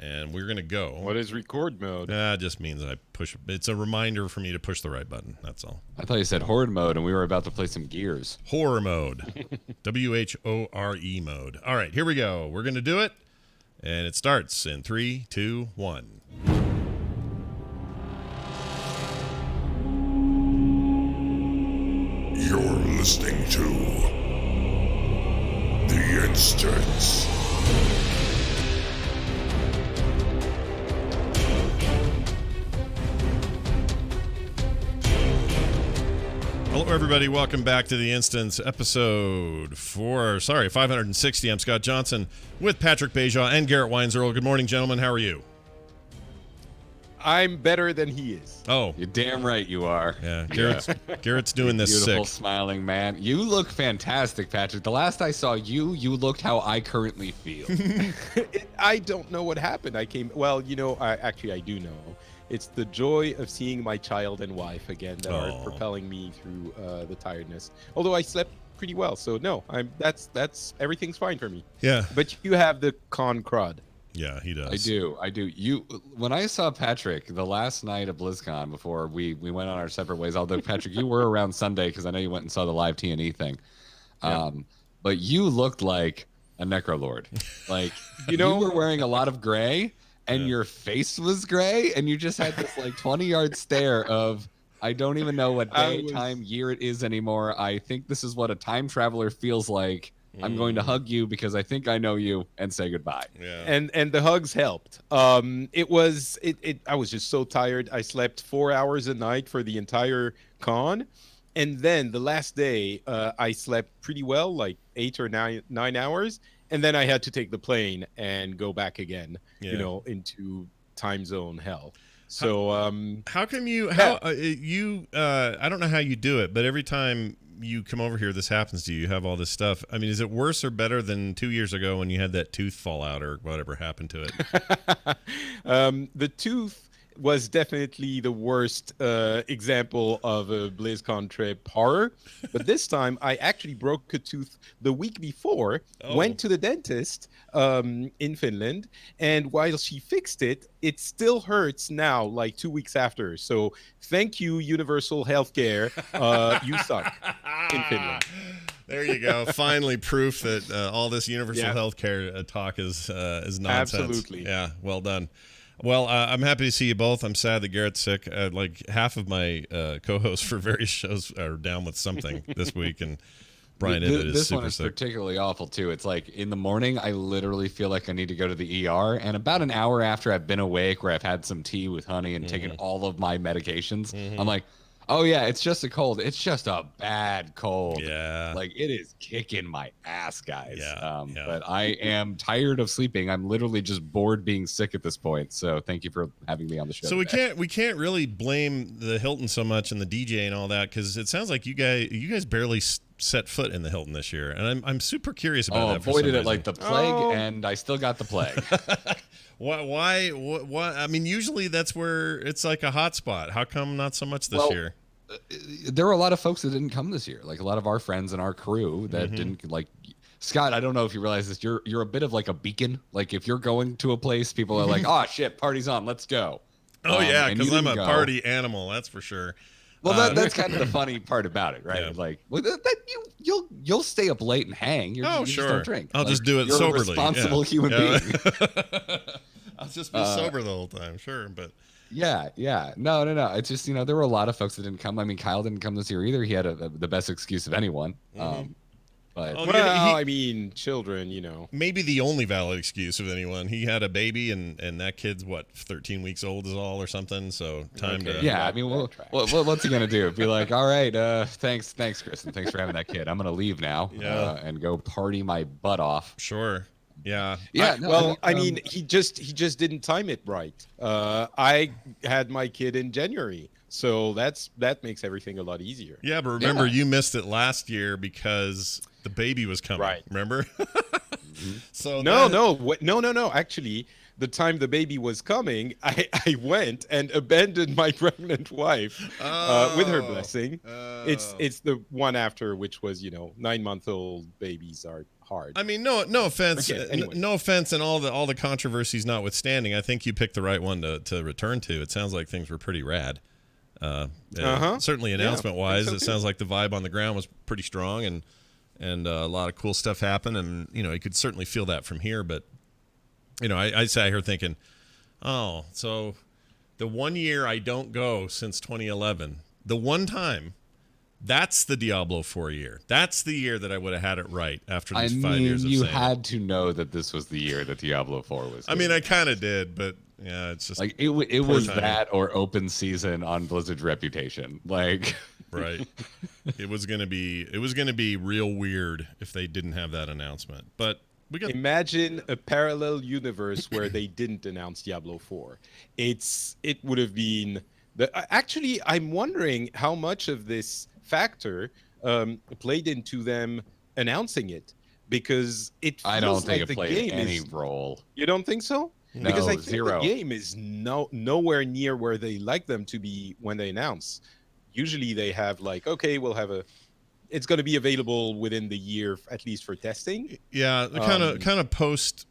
and we're gonna go. What is record mode? It just means I push. It's a reminder for me to push the right button. That's all. I thought you said horde mode, and we were about to play some Gears. Horror mode. WHORE mode. All right, here we go. We're gonna do it, and it starts in 3, 2, 1. You're listening to The Instance. Hello, everybody. Welcome back to The Instance, episode 560. I'm Scott Johnson with Patrick Beja and Garrett Weinzerl. Good morning, gentlemen. How are you? I'm better than he is. Oh, You're damn right you are. yeah. Garrett's doing this Beautiful, sick. smiling man. You look fantastic, Patrick. The last I saw you, you looked how I currently feel. I don't know what happened. I do know. It's the joy of seeing my child and wife again that are propelling me through the tiredness. Although I slept pretty well, so no, that's everything's fine for me. Yeah. But you have the con crud. Yeah, he does. I do. When I saw Patrick the last night of BlizzCon before we went on our separate ways, although Patrick, you were around Sunday because I know you went and saw the live T&E thing. But you looked like a Necrolord. Like, you were wearing a lot of gray and your face was gray and you just had this like 20-yard stare of, I don't even know what day, time, year it is anymore. I think this is what a time traveler feels like. I'm going to hug you because I think I know you and say goodbye. Yeah. And the hugs helped. I was just so tired. I slept 4 hours a night for the entire con. And then the last day, I slept pretty well, like 8 or 9 hours. And then I had to take the plane and go back again, into time zone hell. So how come you I don't know how you do it, but every time you come over here, this happens to you. You have all this stuff. I mean, is it worse or better than 2 years ago when you had that tooth fall out or whatever happened to it? The tooth was definitely the worst example of a BlizzCon trip horror. But this time, I actually broke a tooth the week before, went to the dentist in Finland, and while she fixed it, it still hurts now, like 2 weeks after. So thank you, Universal Healthcare. You suck in Finland. There you go. Finally, proof that all this universal healthcare talk is nonsense. Absolutely. Yeah, well done. Well, I'm happy to see you both. I'm sad that Garrett's sick. Like half of my co-hosts for various shows are down with something this week, and Brian Ibbett is this super one is sick. particularly awful too. It's like in the morning, I literally feel like I need to go to the ER, and about an hour after I've been awake, where I've had some tea with honey and taken all of my medications, I'm like, oh yeah, it's just a cold. It's just a bad cold. Yeah. Like it is kicking my ass, guys. Yeah. But I am tired of sleeping. I'm literally just bored being sick at this point. So thank you for having me on the show. So today. we can't really blame the Hilton so much and the DJ and all that, because it sounds like you guys barely set foot in the Hilton this year, and I'm super curious about that. Avoided it like the plague, and I still got the plague. Why? I mean, usually that's where it's like a hot spot. How come not so much this year? There were a lot of folks that didn't come this year, like a lot of our friends and our crew that didn't like. Scott, I don't know if you realize this. You're a bit of like a beacon. Like if you're going to a place, people are like, "Oh shit, party's on, let's go." Oh yeah, because I'm a go. party animal. That's for sure. Well, that's kind of the funny part about it, right? Yeah. Like, well, you'll stay up late and hang. You sure. just don't drink. I'll just do it you're soberly. A responsible human being. I'll just be sober the whole time, sure, but. Yeah. No. It's just, there were a lot of folks that didn't come. I mean, Kyle didn't come this year either. He had the best excuse of anyone. But I mean, children, Maybe the only valid excuse of anyone. He had a baby, and that kid's, 13 weeks old is all or something, so time to... Yeah, I mean, what's he going to do? Be like, all right, thanks, Kristen. Thanks for having that kid. I'm going to leave now and go party my butt off. Sure. Yeah. I mean, he just didn't time it right. I had my kid in January, so that makes everything a lot easier. Yeah, but remember, you missed it last year because the baby was coming. Right. Remember? So no. Actually, the time the baby was coming, I went and abandoned my pregnant wife with her blessing. It's the one after, which was 9-month-old babies are hard. I mean, no offense, Okay, anyway. no offense, and all the controversies notwithstanding, I think you picked the right one to return to. It sounds like things were pretty rad. Certainly, announcement wise, so it sounds like the vibe on the ground was pretty strong, and a lot of cool stuff happened, and you could certainly feel that from here. But I sat here thinking, oh, so the 1 year I don't go since 2011, the one time. That's the Diablo 4 year. That's the year that I would have had it right after these 5 years of you saying had to know that this was the year that Diablo 4 was. I mean, I kind of did, but yeah, it's just like it was timing. that or open season on Blizzard's reputation. Like, right. It was gonna be real weird if they didn't have that announcement. But we got Imagine a parallel universe where they didn't announce Diablo 4. It would have been actually, I'm wondering how much of this factor played into them announcing it, because it feels I don't think like it played any role. You don't think so? No, Because I think zero. the game is nowhere near where they like them to be when they announce. Usually they have like, okay, it's going to be available within the year, at least for testing. yeah, kind of post.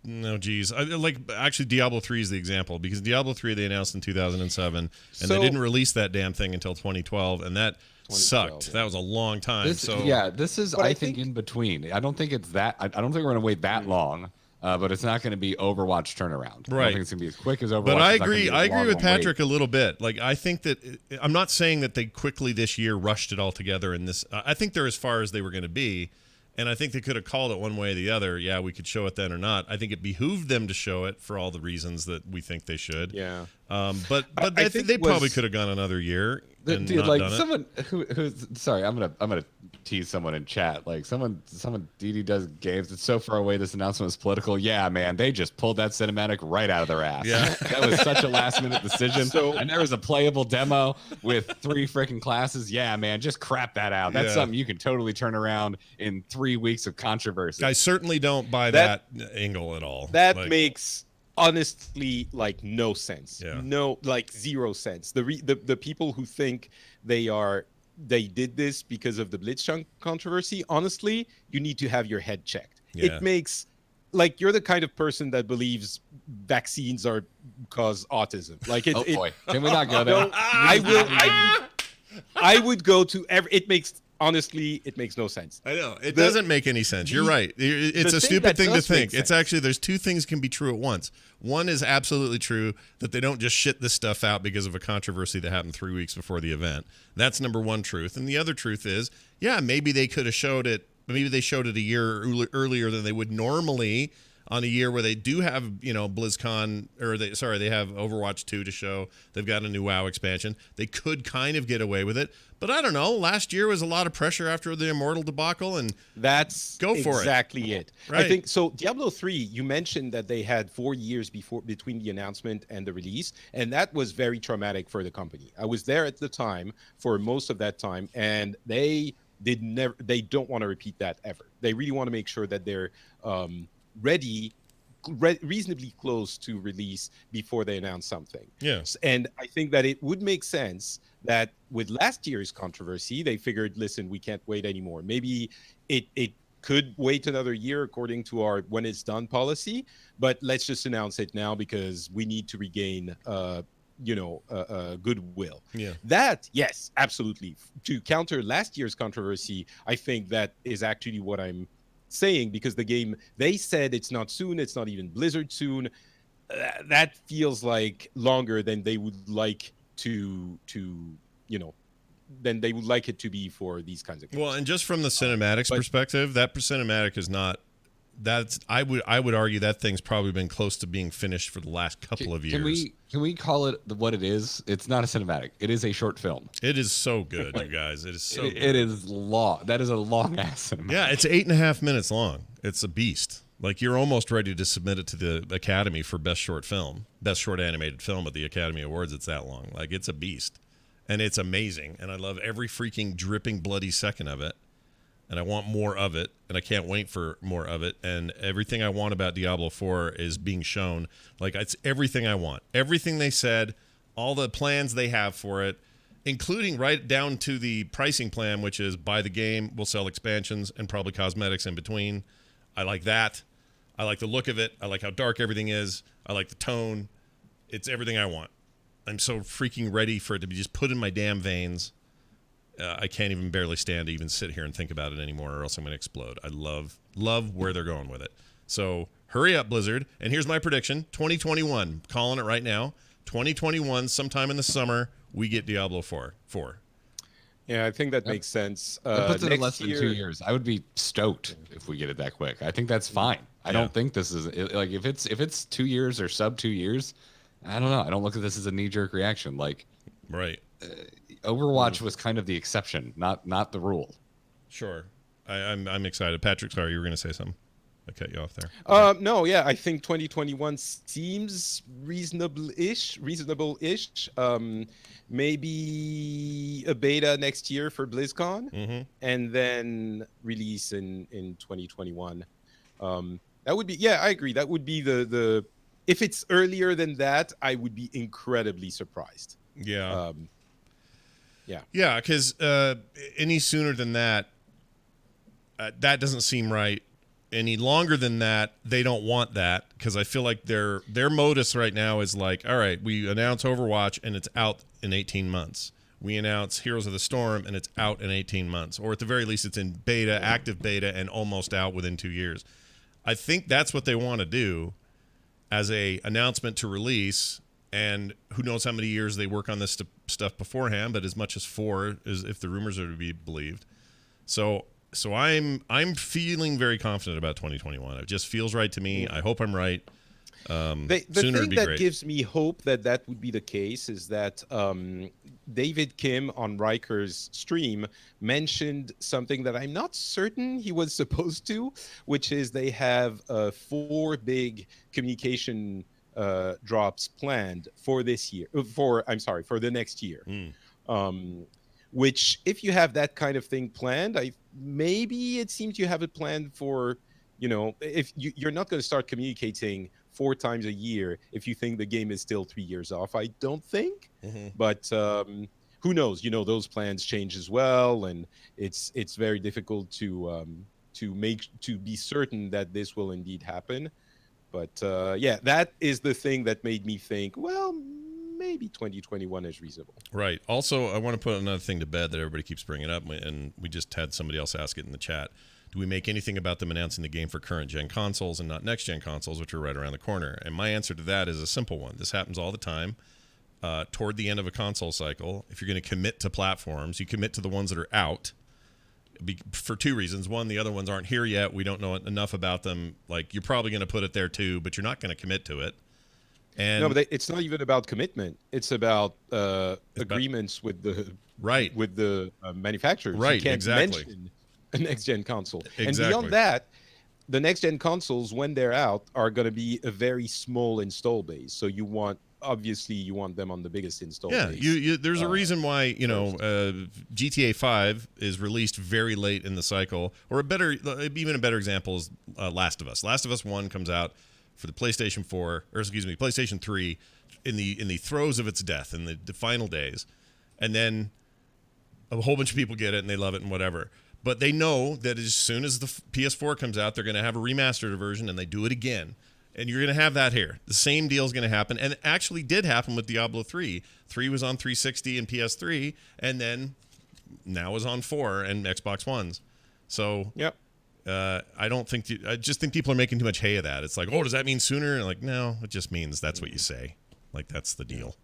No, geez. Actually, Diablo 3 is the example, because Diablo 3 they announced in 2007, and they didn't release that damn thing until 2012, and that sucked. Yeah. That was a long time. This is But I I think think- in between. I don't think it's that. I don't think we're gonna wait that long. But it's not going to be Overwatch turnaround. I Right. don't think it's going to be as quick as Overwatch. But I It's not gonna agree. be as I agree long with of a wait. Patrick a little bit. Like, I think that I'm not saying that they quickly this year rushed it all together in this. I think they're as far as they were going to be, and I think they could have called it one way or the other. Yeah, we could show it then or not. I think it behooved them to show it for all the reasons that we think they should. Yeah. But I they think they probably was- could have gone another year and Dude, not like done it. someone who's sorry, I'm gonna tease someone in chat. Like someone DD does games. It's so far away. This announcement was political. Yeah, man, they just pulled that cinematic right out of their ass. Yeah. That was such a last minute decision. And there was a playable demo with 3 freaking classes. Yeah, man, just crap that out. That's Yeah. something you can totally turn around in 3 weeks of controversy. I certainly don't buy that angle at all. That Like, makes honestly like no sense. Yeah. No, like 0 sense. The people who think they did this because of the BlizzCon controversy, honestly, you need to have your head checked. Yeah. It makes like you're the kind of person that believes vaccines cause autism. Like oh boy, can we not go there? No, I would go to every. It makes no sense. I know. It doesn't make any sense. You're right. It's a thing stupid that thing to does make think. It's sense. actually, there's 2 things can be true at once. One is absolutely true, that they don't just shit this stuff out because of a controversy that happened 3 weeks before the event. That's number one truth. And the other truth is, yeah, maybe they could have showed it. Maybe they showed it a year earlier than they would normally on a year where they do have, BlizzCon, or they have Overwatch 2 to show. They've got a new WoW expansion. They could kind of get away with it. But I don't know. Last year was a lot of pressure after the Immortal debacle, and That's Go for it. exactly it. Right. I think so. Diablo 3, you mentioned that they had 4 years between the announcement and the release, and that was very traumatic for the company. I was there at the time for most of that time, and they don't want to repeat that ever. They really want to make sure that they're reasonably close to release before they announce something. yes. And I think that it would make sense that with last year's controversy, they figured, listen, we can't wait anymore. Maybe it could wait another year according to our when it's done policy, but let's just announce it now because we need to regain goodwill. Yeah. That, yes, absolutely. To counter last year's controversy, I think that is actually what I'm saying, because the game, they said it's not soon, it's not even Blizzard soon. That feels like longer than they would like than they would like it to be for these kinds of games. Well, and just from the cinematics but- perspective, that cinematic is not. That's I would argue that thing's probably been close to being finished for the last couple of years. Can we call it what it is? It's not a cinematic. It is a short film. It is so good, you guys. It is so good. It is long. That is a long ass cinematic. Yeah, it's 8.5 minutes long. It's a beast. Like, you're almost ready to submit it to the Academy for best short animated film at the Academy Awards. It's that long. Like, it's a beast, and it's amazing. And I love every freaking dripping bloody second of it. and I want more of it, and I can't wait for more of it. And everything I want about Diablo 4 is being shown. Like, it's everything I want. Everything they said, all the plans they have for it, including right down to the pricing plan, which is buy the game, we'll sell expansions, and probably cosmetics in between. I like that. I like the look of it. I like how dark everything is. I like the tone. It's everything I want. I'm so freaking ready for it to be just put in my damn veins. I can't even barely stand to even sit here and think about it anymore, or else I'm going to explode. I love where they're going with it. So hurry up, Blizzard. And here's my prediction: 2021. Calling it right now. 2021, sometime in the summer, we get Diablo 4. Yeah, I think that makes sense. That puts it at Next less than year- 2 years. I would be stoked if we get it that quick. I think that's fine. I don't think this is like if it's 2 years or sub 2 years. I don't know. I don't look at this as a knee-jerk reaction. Like, Right. Overwatch was kind of the exception, not the rule. Sure. I'm excited. Patrick, sorry, you were going to say something. I cut you off there. No, yeah, I think 2021 seems reasonable-ish. Maybe a beta next year for BlizzCon, and then release in 2021. That would be, yeah, I agree. That would be the if it's earlier than that, I would be incredibly surprised. Yeah. Yeah. Yeah, because any sooner than that, that doesn't seem right. Any longer than that, they don't want that, because I feel like their modus right now is like, all right, we announce Overwatch and it's out in 18 months. We announce Heroes of the Storm and it's out in 18 months. Or at the very least, it's in beta, active beta, and almost out within 2 years. I think that's what they want to do as a announcement to release. And who knows how many years they work on this stuff beforehand, but as much as 4, is if the rumors are to be believed. So I'm feeling very confident about 2021. It just feels right to me. I hope I'm right. The Sooner would thing be that great. gives me hope that would be the case is that David Kim on Riker's stream mentioned something that I'm not certain he was supposed to, which is they have 4 big communication drops planned for this year. For the next year. Which, if you have that kind of thing planned, maybe it seems you have it planned for, if you're not going to start communicating 4 times a year if you think the game is still 3 years off. I don't think, but who knows? Those plans change as well, and it's very difficult to be certain that this will indeed happen. But yeah, that is the thing that made me think, well, maybe 2021 is reasonable. Right. Also, I want to put another thing to bed that everybody keeps bringing up, and we just had somebody else ask it in the chat. Do we make anything about them announcing the game for current-gen consoles and not next-gen consoles, which are right around the corner? And my answer to that is a simple one. This happens all the time. Toward the end of a console cycle, if you're going to commit to platforms, you commit to the ones that are out for 2 reasons. One, the other ones aren't here yet. We don't know enough about them. Like, you're probably going to put it there too, but you're not going to commit to it. And no, but it's not even about commitment. It's about agreements with the manufacturers. Right, You can't exactly. mention a next-gen console. And Exactly. beyond that, the next-gen consoles, when they're out, are going to be a very small install base. So obviously you want them on the biggest install base. Yeah, there's a reason why GTA 5 is released very late in the cycle, or even a better example is Last of Us. Last of Us 1 comes out for the PlayStation 3 in the throes of its death, in the final days, and then a whole bunch of people get it and they love it and whatever. But they know that as soon as the PS4 comes out, they're going to have a remastered version, and they do it again. And you're going to have that here. The same deal is going to happen, and it actually did happen with Diablo 3. 3 was on 360 and PS3, and then now is on 4 and Xbox Ones. So Yep. I just think people are making too much hay of that. It's like, oh, does that mean sooner? And like, no, it just means that's what you say. Like, that's the deal.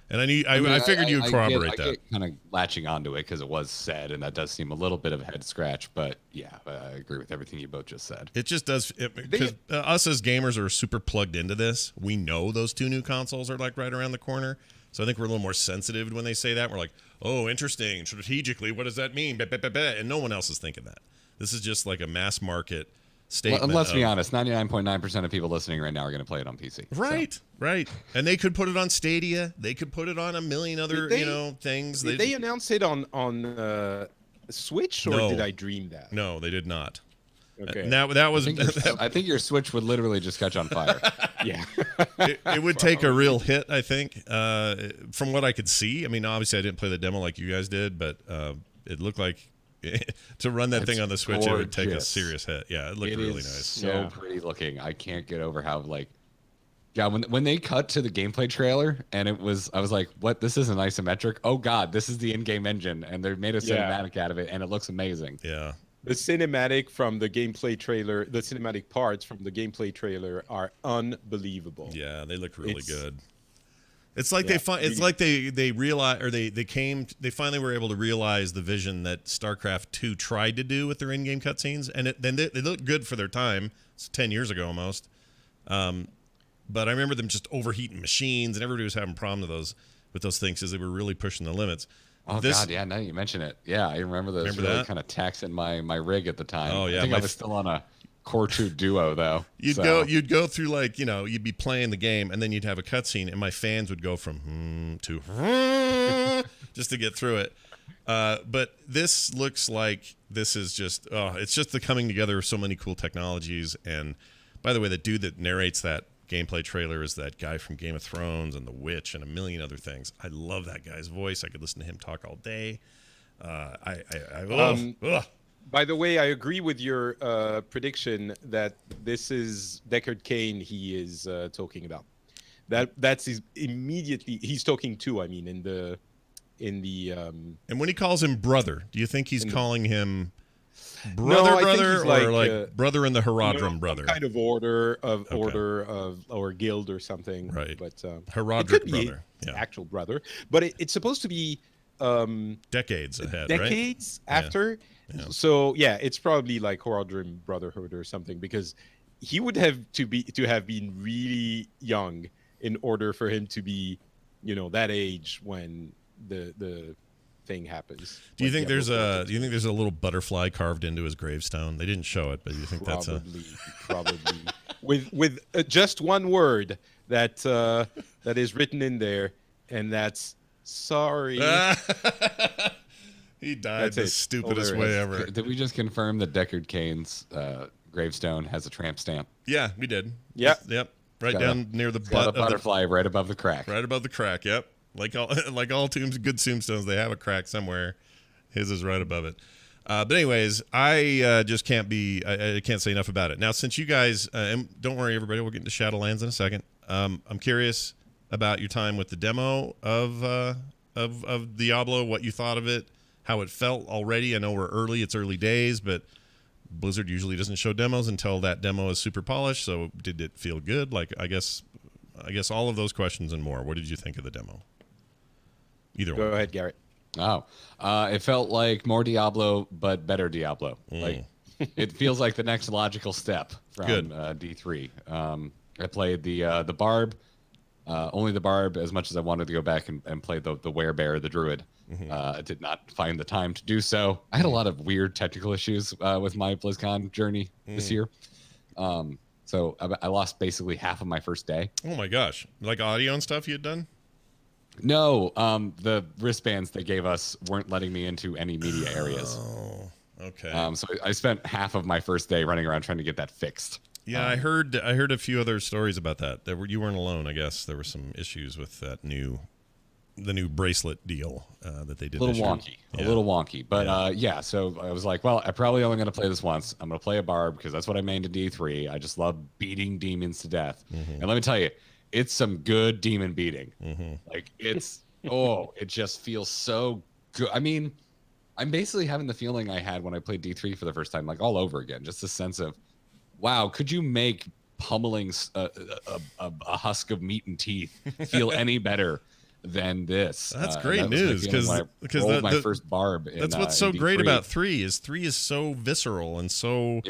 And I figured you would corroborate that. I get kind of latching onto it because it was said, and that does seem a little bit of a head scratch. But yeah, I agree with everything you both just said. It just does, because us as gamers are super plugged into this. We know those 2 new consoles are like right around the corner. So I think we're a little more sensitive when they say that. We're like, oh, interesting. Strategically, what does that mean? And no one else is thinking that. This is just like a mass market statement. Let's be honest, 99.9% of people listening right now are going to play it on PC. Right, right. And they could put it on Stadia. They could put it on a million other, things. They announced it on Switch, or No. did I dream that? No, they did not. Okay. That was. I think your Switch would literally just catch on fire. Yeah. It would take a real hit, I think. From what I could see, I mean, obviously, I didn't play the demo like you guys did, but it looked like to run that thing on the Switch, it would take a gorgeous. serious hit. Yeah, it looked really nice. So Yeah. pretty looking. I can't get over how yeah, when they cut to the gameplay trailer and I was like, what? This isn't isometric. Oh God, this is the in-game engine, and they made a cinematic out of it, and it looks amazing. Yeah. The cinematic from the gameplay trailer, the cinematic parts from the gameplay trailer are unbelievable. Yeah, they look really It's- good. It's like Yeah, it's like they realize, or they finally were able to realize the vision that StarCraft 2 tried to do with their in-game cutscenes, and then they look good for their time. It's 10 years ago almost. But I remember them just overheating machines, and everybody was having problems with those things because they were really pushing the limits. Oh God, yeah. Now you mention it, yeah, I remember those. Remember really that? kind of taxing my rig at the time. Oh, yeah, I think my I was still on a Core 2 Duo though. You'd so. go through, like, you'd be playing the game, and then you'd have a cutscene, and my fans would go from to just to get through it. But this looks like this is just it's just the coming together of so many cool technologies. And by the way, the dude that narrates that gameplay trailer is that guy from Game of Thrones and The Witch and a million other things. I love that guy's voice. I could listen to him talk all day. By the way, I agree with your prediction that this is Deckard Cain he is talking about. That's immediately he's talking to. I mean, in the And when he calls him brother, do you think he's calling him No, I think brother, he's or like, brother in the Herodrum some brother? kind of order of or guild or something. Right. But Herodric it could be brother. Yeah. actual brother, but it's supposed to be Decades ahead, decades right? after. Yeah. So yeah, it's probably like Horadrim Brotherhood or something, because he would have to have been really young in order for him to be, that age when the thing happens. Do you think Diablo there's a little butterfly carved into his gravestone? They didn't show it, but do you think that's a probably with just one word that is written in there, and that's sorry. He died That's the it. stupidest All way there ever. Did we just confirm that Deckard Cain's gravestone has a tramp stamp? Yeah, we did. Yep. Yep. Right Got down near the Got butt a of the, butterfly right above the crack. right above the crack. Yep. Like all good tombstones, they have a crack somewhere. His is right above it. But anyways, I just can't I can't say enough about it. Now, since you guys, and don't worry, everybody, we'll get into Shadowlands in a second. I'm curious about your time with the demo of Diablo, what you thought of it, how it felt already. I know we're early; it's early days, but Blizzard usually doesn't show demos until that demo is super polished. So, did it feel good? Like, I guess all of those questions and more. What did you think of the demo? Either Go one. ahead, Garrett. Oh, it felt like more Diablo, but better Diablo. Like it feels like the next logical step from Good. D3. I played the Barb, only the Barb, as much as I wanted to go back and play the Werebear, the Druid. I did not find the time to do so. I had a lot of weird technical issues with my BlizzCon journey this year. So I lost basically half of my first day. Oh my gosh! Like audio and stuff you had done? No, the wristbands they gave us weren't letting me into any media areas. Oh, okay. So I spent half of my first day running around trying to get that fixed. Yeah, I heard a few other stories about that. You weren't alone, I guess. There were some issues with the new bracelet deal that they did. A little this year. wonky, Yeah. a little wonky, but yeah. So I was like, well, I probably only going to play this once. I'm going to play a Barb because that's what I mained in D3. I just love beating demons to death, and let me tell you, it's some good demon beating. Like it's it just feels so good. I mean, I'm basically having the feeling I had when I played D3 for the first time, like all over again. Just a sense of, wow, could you make pummeling a husk of meat and teeth feel any better than this? That's And great that was my news, feeling when I rolled my first Barb. That's what's so great about 3 is 3 is so visceral and so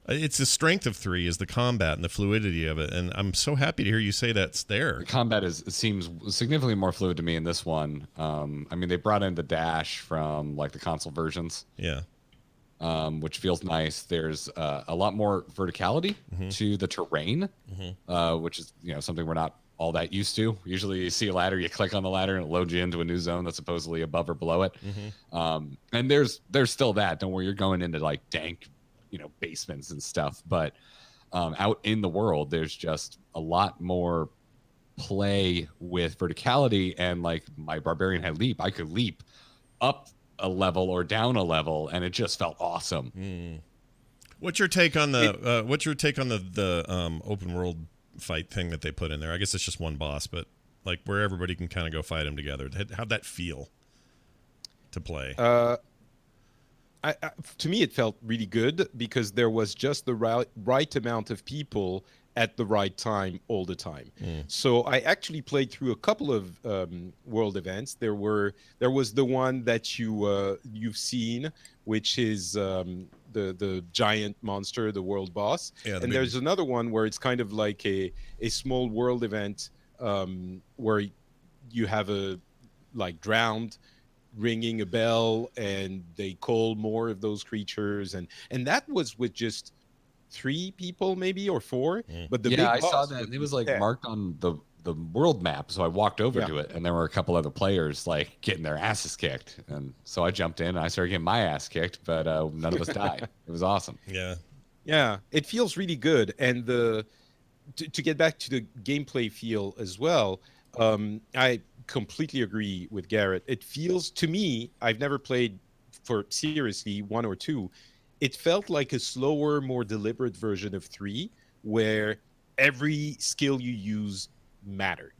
it's the strength of 3 is the combat and the fluidity of it, and I'm so happy to hear you say that's there. The combat seems significantly more fluid to me in this one. I mean, they brought in the dash from like the console versions, which feels nice. There's a lot more verticality to the terrain, which is something we're not all that used to. Usually you see a ladder, you click on the ladder and it loads you into a new zone that's supposedly above or below it. And there's still that. Don't worry, you're going into like dank, basements and stuff. But out in the world, there's just a lot more play with verticality. And like my barbarian had leap, I could leap up a level or down a level, and it just felt awesome. What's your take on the open world fight thing that they put in there? I guess it's just one boss, but like where everybody can kind of go fight them together. How'd that feel to play? To me, it felt really good because there was just the right amount of people at the right time all the time. So I actually played through a couple of world events. There was the one that you've seen, which is the giant monster, the world boss. Yeah, and there's another one where it's kind of like a small world event where you have a like drowned ringing a bell and they call more of those creatures, and that was with just 3 people maybe or 4. But the big I boss saw that. It was like marked on the world map, so I walked over to it, and there were a couple other players like getting their asses kicked, and so I jumped in and I started getting my ass kicked, but none of us died. It was awesome. Yeah, it feels really good. And to get back to the gameplay feel as well, I completely agree with Garrett. It feels to me, I've never played for seriously 1 or 2. It felt like a slower, more deliberate version of 3, where every skill you use mattered.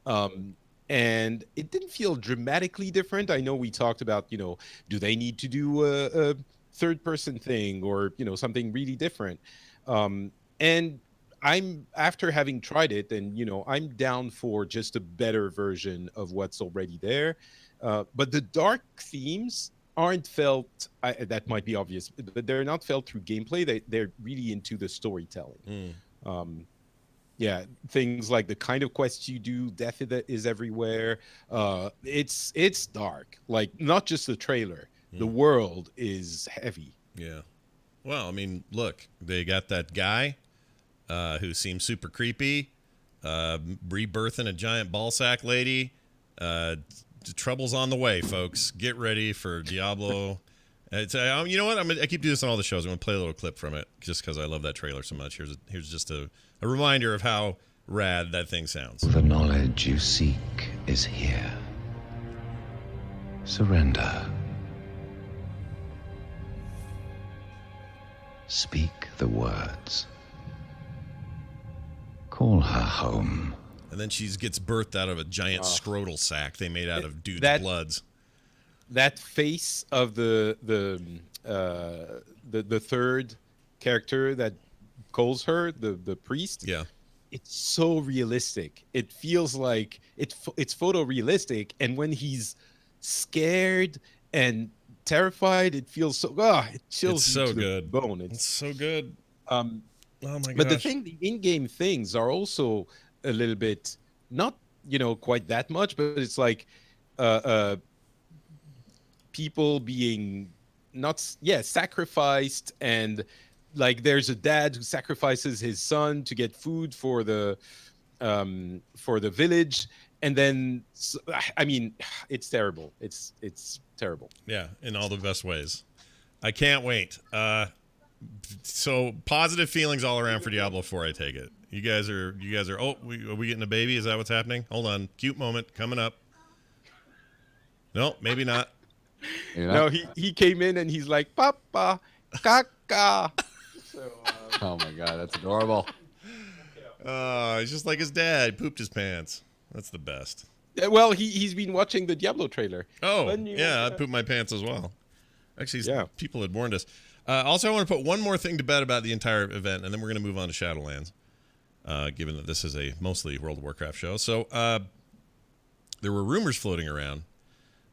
And it didn't feel dramatically different. I know we talked about, do they need to do a third-person thing or, something really different? And I'm, after having tried it, and, I'm down for just a better version of what's already there. But the dark themes aren't felt, that might be obvious, but they're not felt through gameplay. They're really into the storytelling. Things like the kind of quests you do, death is everywhere. It's dark, like not just the trailer. The world is heavy. Yeah. Well, I mean, look, they got that guy who seems super creepy, rebirthing a giant ballsack lady. Trouble's on the way, folks. Get ready for Diablo. You know what? I keep doing this on all the shows. I'm going to play a little clip from it just because I love that trailer so much. Here's just a reminder of how rad that thing sounds. The knowledge you seek is here. Surrender. Speak the words. Call her home. And then she gets birthed out of a giant scrotal sack they made out of dude's bloods. That face of the third character that calls her the priest. Yeah, it's so realistic. It feels like it's photorealistic, and when he's scared and terrified, it feels so. It chills you to the bone. It's so good. Oh my gosh. But the in-game things are also a little bit not quite that much, but it's like people being sacrificed, and like there's a dad who sacrifices his son to get food for the village, and then I mean it's terrible. It's terrible. Yeah, in all the best ways. I can't wait. So positive feelings all around for Diablo 4, I take it. You guys are are we getting a baby? Is that what's happening? Hold on. Cute moment coming up. No, maybe not. No, he came in and he's like, Papa, caca. So, oh my God, that's adorable. It's just like his dad. He pooped his pants. That's the best. Well, he's been watching the Diablo trailer. Oh, yeah, I'd poop my pants as well. Actually, people had warned us. Also, I want to put one more thing to bed about the entire event, and then we're going to move on to Shadowlands, given that this is a mostly World of Warcraft show. So there were rumors floating around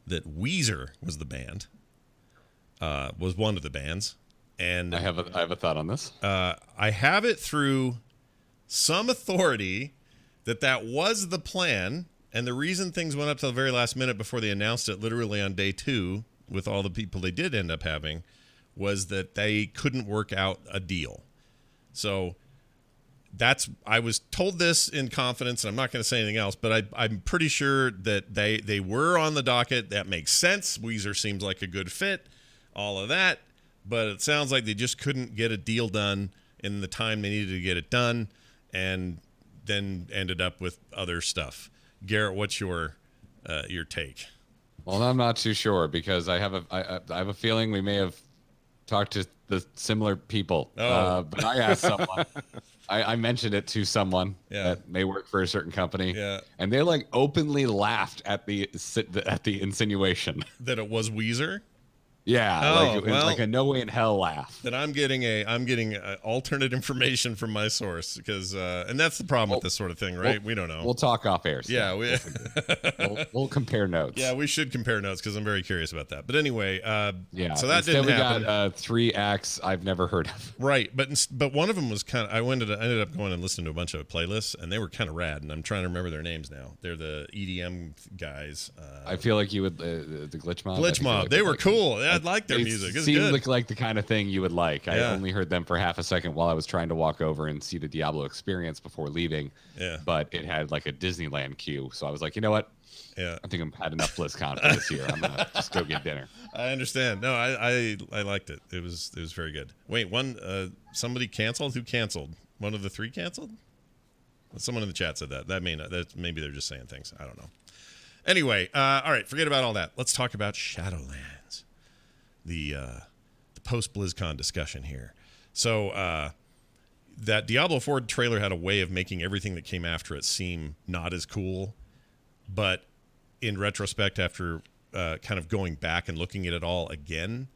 that Weezer was the band, was one of the bands. And I have a thought on this. I have it through some authority that was the plan, and the reason things went up to the very last minute before they announced it, literally on day 2, with all the people they did end up having, was that they couldn't work out a deal. So I was told this in confidence, and I'm not going to say anything else, but I'm pretty sure that they were on the docket. That makes sense. Weezer seems like a good fit, all of that, but it sounds like they just couldn't get a deal done in the time they needed to get it done, and then ended up with other stuff. Garrett, what's your take? Well, I'm not too sure because I have a feeling we may have talked to the similar people. But I asked someone. I mentioned it to someone that may work for a certain company. Yeah. And they like openly laughed at the insinuation That it was Weezer? Yeah, it was like a no way in hell laugh. That I'm getting alternate information from my source because and that's the problem with this sort of thing, right? We don't know. We'll talk off air. Yeah, we'll compare notes. Yeah, we should compare notes because I'm very curious about that. But anyway, So that Instead didn't happen. We got 3 acts I've never heard of. Right, but one of them was kind of. I ended up going and listening to a bunch of playlists, and they were kind of rad. And I'm trying to remember their names now. They're the EDM guys. I feel like you would the Glitch Mob. Glitch Mob. They were cool. Yeah, I like their music. It seemed like the kind of thing you would like. Yeah. I only heard them for half a second while I was trying to walk over and see the Diablo experience before leaving. Yeah. But it had like a Disneyland queue, so I was like, you know what? Yeah. I think I've had enough BlizzCon for this year. I'm gonna just go get dinner. I understand. No, I liked it. It was very good. Wait, somebody canceled? Who canceled? One of the 3 canceled? Someone in the chat said that. Maybe they're just saying things. I don't know. Anyway, all right, forget about all that. Let's talk about Shadowlands. The post BlizzCon discussion here. So that Diablo 4 trailer had a way of making everything that came after it seem not as cool, but in retrospect, after kind of going back and looking at it all again,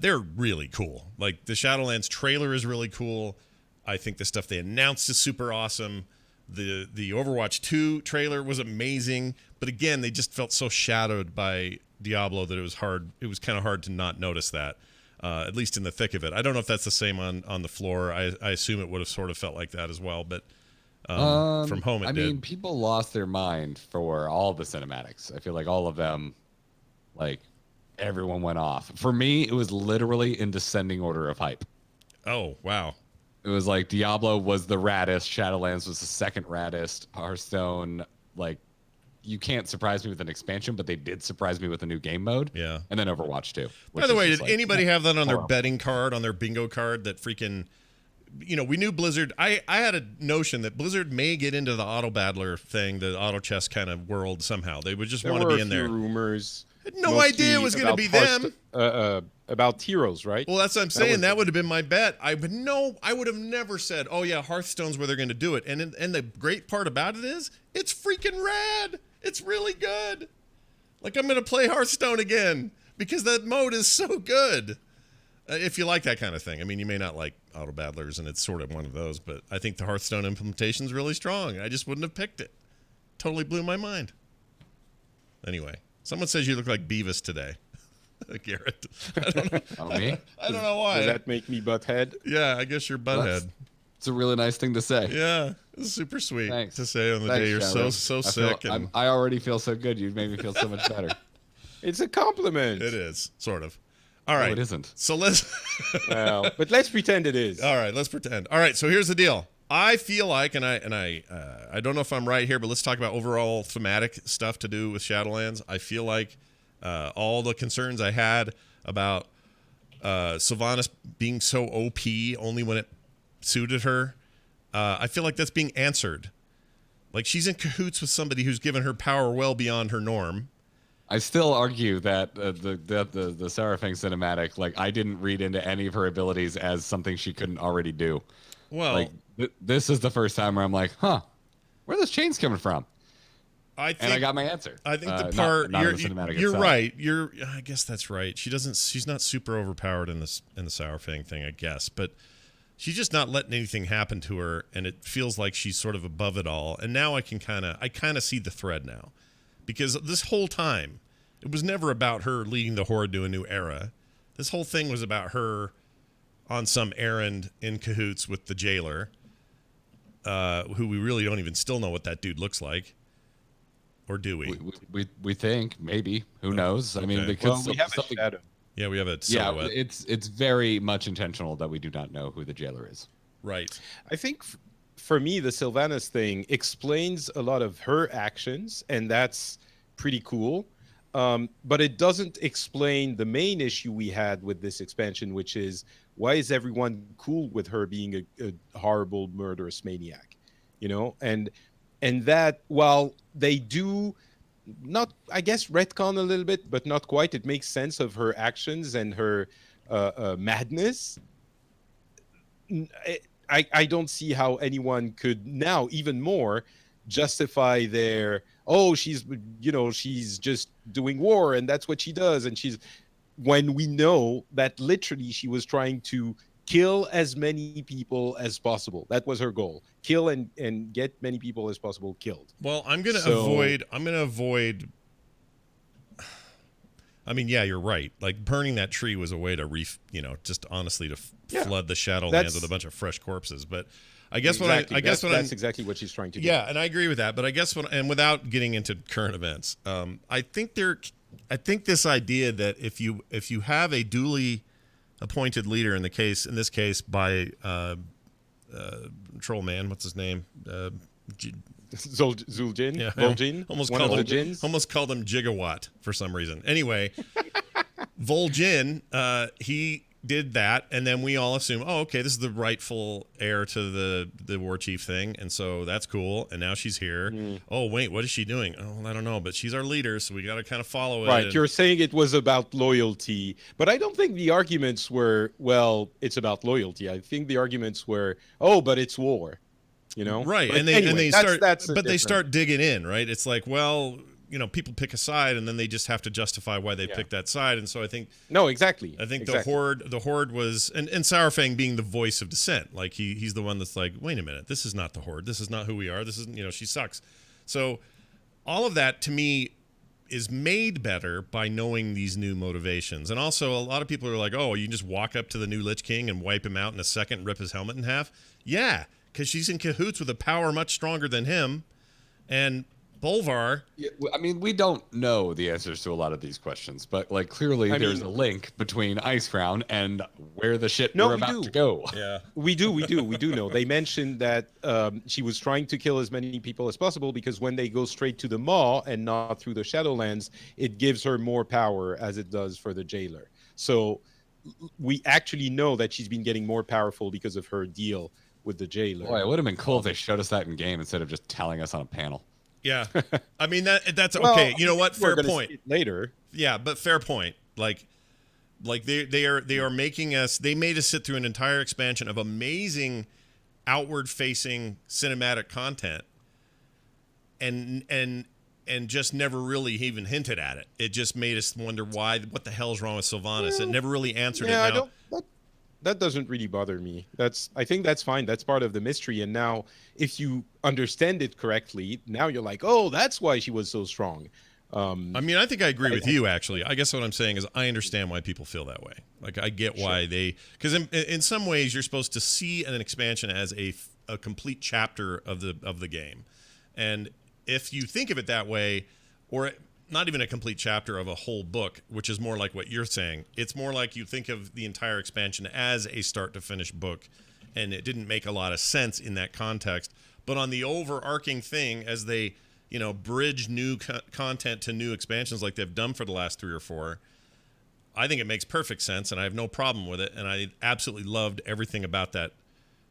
they're really cool. Like the Shadowlands trailer is really cool. I think the stuff they announced is super awesome. The Overwatch 2 trailer was amazing, but again, they just felt so shadowed by Diablo that it was hard. It was kind of hard to not notice that, at least in the thick of it. I don't know if that's the same on the floor. I assume it would have sort of felt like that as well, but from home it did. I mean, people lost their mind for all the cinematics. I feel like all of them, like everyone went off. For me, it was literally in descending order of hype. Oh, wow. It was like Diablo was the raddest, Shadowlands was the second raddest, Hearthstone, like, you can't surprise me with an expansion, but they did surprise me with a new game mode. Yeah. And then Overwatch 2. By the way, did anybody have that on their betting card, on their bingo card, that freaking, we knew Blizzard. I had a notion that Blizzard may get into the auto battler thing, the auto chess kind of world somehow. They would just want to be in there. There were a few rumors. I had no idea it was going to be them. About heroes, right? Well, that's what I'm saying. That would have been my bet. I would have never said, oh, yeah, Hearthstone's where they're going to do it. And the great part about it is it's freaking rad. It's really good. Like, I'm going to play Hearthstone again because that mode is so good. If you like that kind of thing. I mean, you may not like auto battlers, and it's sort of one of those, but I think the Hearthstone implementation is really strong. I just wouldn't have picked it. Totally blew my mind. Anyway, someone says you look like Beavis today. Garrett. I don't know. Oh, me? I don't know why. Does that make me butthead? Yeah, I guess you're butthead. It's a really nice thing to say. Yeah, it's super sweet Thanks. to say on the day you're Shadow. so sick. I already feel so good. You've made me feel so much better. It's a compliment. It is, sort of. All right. No, it isn't. So let's... Well, but let's pretend it is. All right, let's pretend. All right, so here's the deal. I feel like, and I don't know if I'm right here, but let's talk about overall thematic stuff to do with Shadowlands. I feel like all the concerns I had about Sylvanas being so OP only when it suited her, I feel like that's being answered. Like, she's in cahoots with somebody who's given her power well beyond her norm. I still argue that the Seraphim cinematic, like, I didn't read into any of her abilities as something she couldn't already do. Well, like, this is the first time where I'm like, where are those chains coming from? And I got my answer. I think the part not you're in the cinematic you're itself. right. I guess that's right. She's not super overpowered in the Sour Fang thing, I guess, but she's just not letting anything happen to her, and it feels like she's sort of above it all. And now I kind of see the thread now, because this whole time it was never about her leading the Horde to a new era. This whole thing was about her on some errand in cahoots with the jailer, who we really don't even still know what that dude looks like. Or do we? We think, maybe. Who knows? I mean, because we have a shadow. Yeah, we have a silhouette. Yeah, it's very much intentional that we do not know who the jailer is. Right. I think for me, the Sylvanas thing explains a lot of her actions, and that's pretty cool. But it doesn't explain the main issue we had with this expansion, which is why is everyone cool with her being a horrible murderous maniac, you know? And that while they do not, I guess, retcon a little bit, but not quite, it makes sense of her actions and her madness. I don't see how anyone could now even more justify their she's just doing war and that's what she does, and she's, when we know that literally she was trying to kill as many people as possible. That was her goal: kill and get many people as possible killed. Well, I'm gonna avoid. I mean, yeah, you're right. Like, burning that tree was a way to just honestly to flood the Shadowlands with a bunch of fresh corpses. But I guess that's exactly what she's trying to do. Yeah, and I agree with that. But I guess and without getting into current events, I think this idea that if you have a duly appointed leader, in this case by Troll Man, what's his name? Zul'jin? Yeah, Vol'jin? Almost called him Gigawatt for some reason. Anyway, Vol'jin, he did that, and then we all assume, okay, this is the rightful heir to the war chief thing, and so that's cool. And now she's here. Oh wait, what is she doing? Oh, I don't know, but she's our leader, so we got to kind of follow it. Right, you're saying it was about loyalty, but I don't think the arguments were, well, it's about loyalty. I think the arguments were, but it's war. You know, right? But and they start digging in, right? It's like, well, people pick a side, and then they just have to justify why they picked that side. And so I think exactly. I think the horde was, and Sourfang being the voice of dissent, like he's the one that's like, wait a minute, this is not the horde. This is not who we are. This is, she sucks. So all of that to me is made better by knowing these new motivations. And also, a lot of people are like, you can just walk up to the new Lich King and wipe him out in a second and rip his helmet in half. Yeah. Because she's in cahoots with a power much stronger than him. And Bolvar... Yeah, I mean, we don't know the answers to a lot of these questions, but clearly there's a link between Icecrown and where the shit we're about to go. Yeah. We do know. They mentioned that she was trying to kill as many people as possible because when they go straight to the Maw and not through the Shadowlands, it gives her more power as it does for the Jailer. So we actually know that she's been getting more powerful because of her deal with the Jailer. Boy, it would have been cool if they showed us that in game instead of just telling us on a panel. Yeah, I mean that's okay. You know what? Fair point. Later. Yeah, but fair point. Like they are making us. They made us sit through an entire expansion of amazing, outward-facing cinematic content, and just never really even hinted at it. It just made us wonder what the hell's wrong with Sylvanas. It never really answered it. That doesn't really bother me. I think that's fine. That's part of the mystery. And now, if you understand it correctly, now you're like, that's why she was so strong. I mean, I think I agree with you, actually. I guess what I'm saying is I understand why people feel that way. Like, I get why because in some ways you're supposed to see an expansion as a complete chapter of the game. And if you think of it that way, or not even a complete chapter of a whole book, which is more like what you're saying. It's more like you think of the entire expansion as a start to finish book, and it didn't make a lot of sense in that context. But on the overarching thing, as they, bridge new content to new expansions like they've done for the last 3 or 4, I think it makes perfect sense, and I have no problem with it. And I absolutely loved everything about that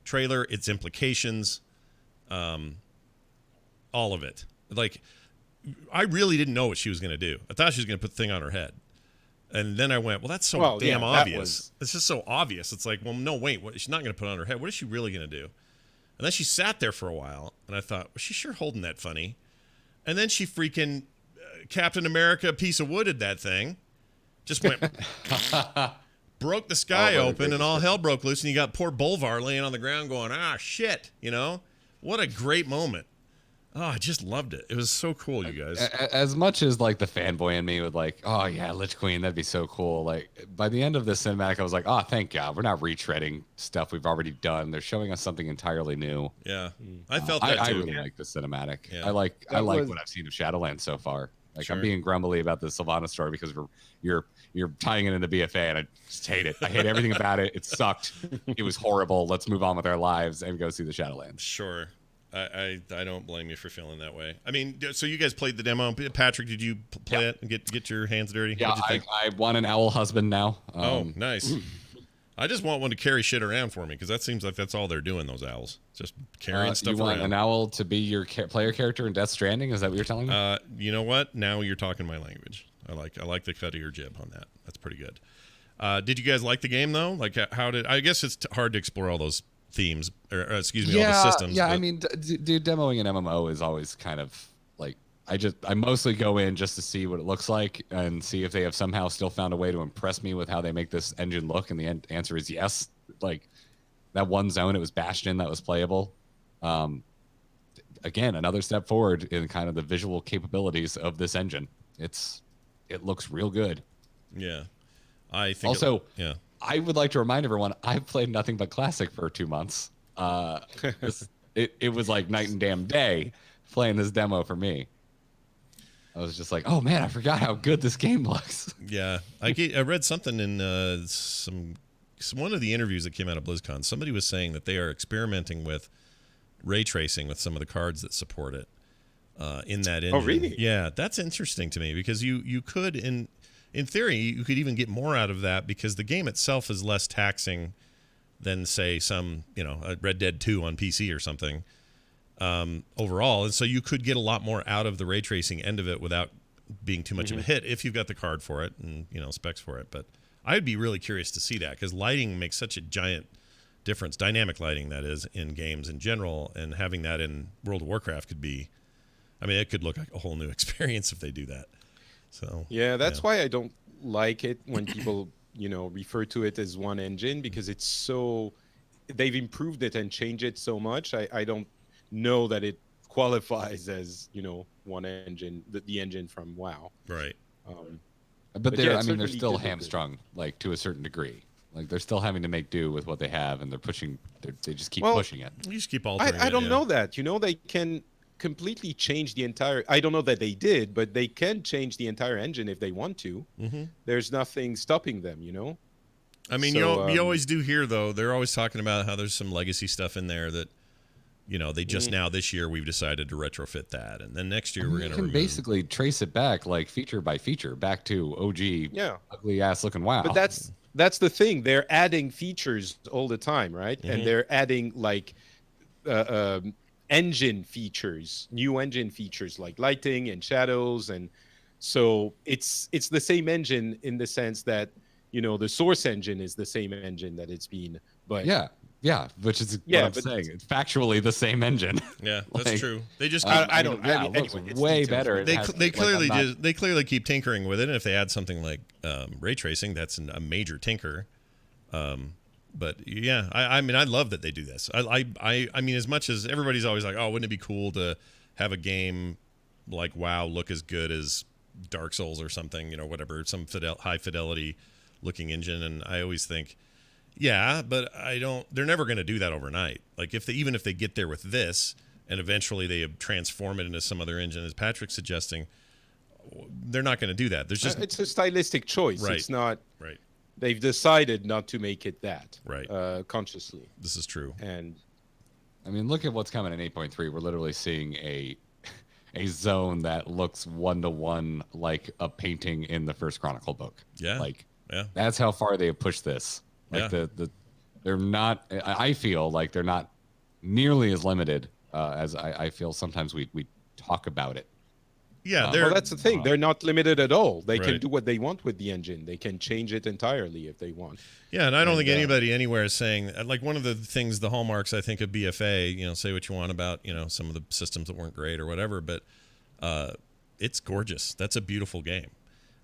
trailer, its implications, all of it. Like, I really didn't know what she was going to do. I thought she was going to put the thing on her head. And then I went, well, that's so obvious. It's just so obvious. It's like, well, no, wait, she's not going to put it on her head. What is she really going to do? And then she sat there for a while, and I thought, well, she's sure holding that funny. And then she freaking Captain America piece of wooded that thing. Just went, broke the sky open, and all hell broke loose, and you got poor Bolvar laying on the ground going, shit, What a great moment. Oh, I just loved it. It was so cool, you guys. As much as the fanboy in me would Lich Queen, that'd be so cool. By the end of this cinematic, I was like, thank God, we're not retreading stuff we've already done. They're showing us something entirely new. Yeah, I felt that too. I really like the cinematic. Yeah. I like what I've seen of Shadowlands so far. Like Sure. I'm being grumbly about the Sylvanas story because you're tying it into BFA, and I just hate it. I hate everything about it. It sucked. It was horrible. Let's move on with our lives and go see the Shadowlands. Sure. I don't blame you for feeling that way. I mean, so you guys played the demo. Patrick, did you play it and get your hands dirty? Yeah, I want an owl husband now. Oh, nice. I just want one to carry shit around for me because that seems like that's all they're doing. Those owls just carrying stuff you want around. an owl to be your player character in Death Stranding? Is that what you're telling me? You know what? Now you're talking my language. I like the cut of your jib on that. That's pretty good. Did you guys like the game though? Like, how did? I guess it's hard to explore all those themes, or excuse me, all the systems. Yeah, but... I mean, dude, demoing an MMO is always kind of like I mostly go in just to see what it looks like and see if they have somehow still found a way to impress me with how they make this engine look. And the answer is yes. Like that one zone, it was Bastion that was playable. Again, another step forward in kind of the visual capabilities of this engine. It looks real good. Yeah, I think. Also, yeah. I would like to remind everyone, I've played nothing but Classic for 2 months. It was like night and damn day playing this demo for me. I was just like, oh man, I forgot how good this game looks. Yeah, I read something in one of the interviews that came out of BlizzCon. Somebody was saying that they are experimenting with ray tracing with some of the cards that support it in that engine. Oh, really? Yeah, that's interesting to me because you could in theory, you could even get more out of that because the game itself is less taxing than, say, a Red Dead 2 on PC or something overall. And so you could get a lot more out of the ray tracing end of it without being too much of a hit if you've got the card for it and, specs for it. But I'd be really curious to see that because lighting makes such a giant difference, dynamic lighting, that is, in games in general. And having that in World of Warcraft could be, it could look like a whole new experience if they do that. So yeah, that's why I don't like it when people refer to it as one engine, because it's so they've improved it and changed it so much. I don't know that it qualifies as one engine, the engine from WoW. Right. But they're yeah, they're still certainly hamstrung, like, to a certain degree. Like, they're still having to make do with what they have, and they're pushing. They just keep pushing it. You just keep altering it. I don't know that. They can completely change the entire. I don't know that they did, but they can change the entire engine if they want to. Mm-hmm. There's nothing stopping them. You always do hear, though, they're always talking about how there's some legacy stuff in there that, they just now this year we've decided to retrofit that, and then next year we're going to basically trace it back, like, feature by feature, back to OG, ugly ass looking WoW. But that's the thing. They're adding features all the time, right? Mm-hmm. And they're adding like engine features, new engine features like lighting and shadows, and so it's the same engine in the sense that the source engine is the same engine that it's been, but which is what I'm saying. It's factually the same engine. Yeah, that's true. They just I don't. it looks way better. They clearly keep tinkering with it, and if they add something like ray tracing, that's a major tinker. But yeah, I love that they do this. I mean, as much as everybody's always like, oh, wouldn't it be cool to have a game like WoW look as good as Dark Souls or something, whatever, some high fidelity looking engine, and I always think, yeah, but they're never going to do that overnight. Like even if they get there with this and eventually they transform it into some other engine, as Patrick's suggesting, they're not going to do that. There's just it's a stylistic choice. Right. It's not right. They've decided not to make it that consciously. This is true. And look at what's coming in 8.3. We're literally seeing a zone that looks 1-to-1 like a painting in the First Chronicle book. Yeah. That's how far they have pushed this. Like they're not. I feel like they're not nearly as limited as I feel sometimes we talk about it. Yeah, that's the thing. They're not limited at all. They can do what they want with the engine. They can change it entirely if they want. Yeah, and I don't think anybody anywhere is saying, like, one of the things, the hallmarks, I think, of BFA, say what you want about, some of the systems that weren't great or whatever, but it's gorgeous. That's a beautiful game.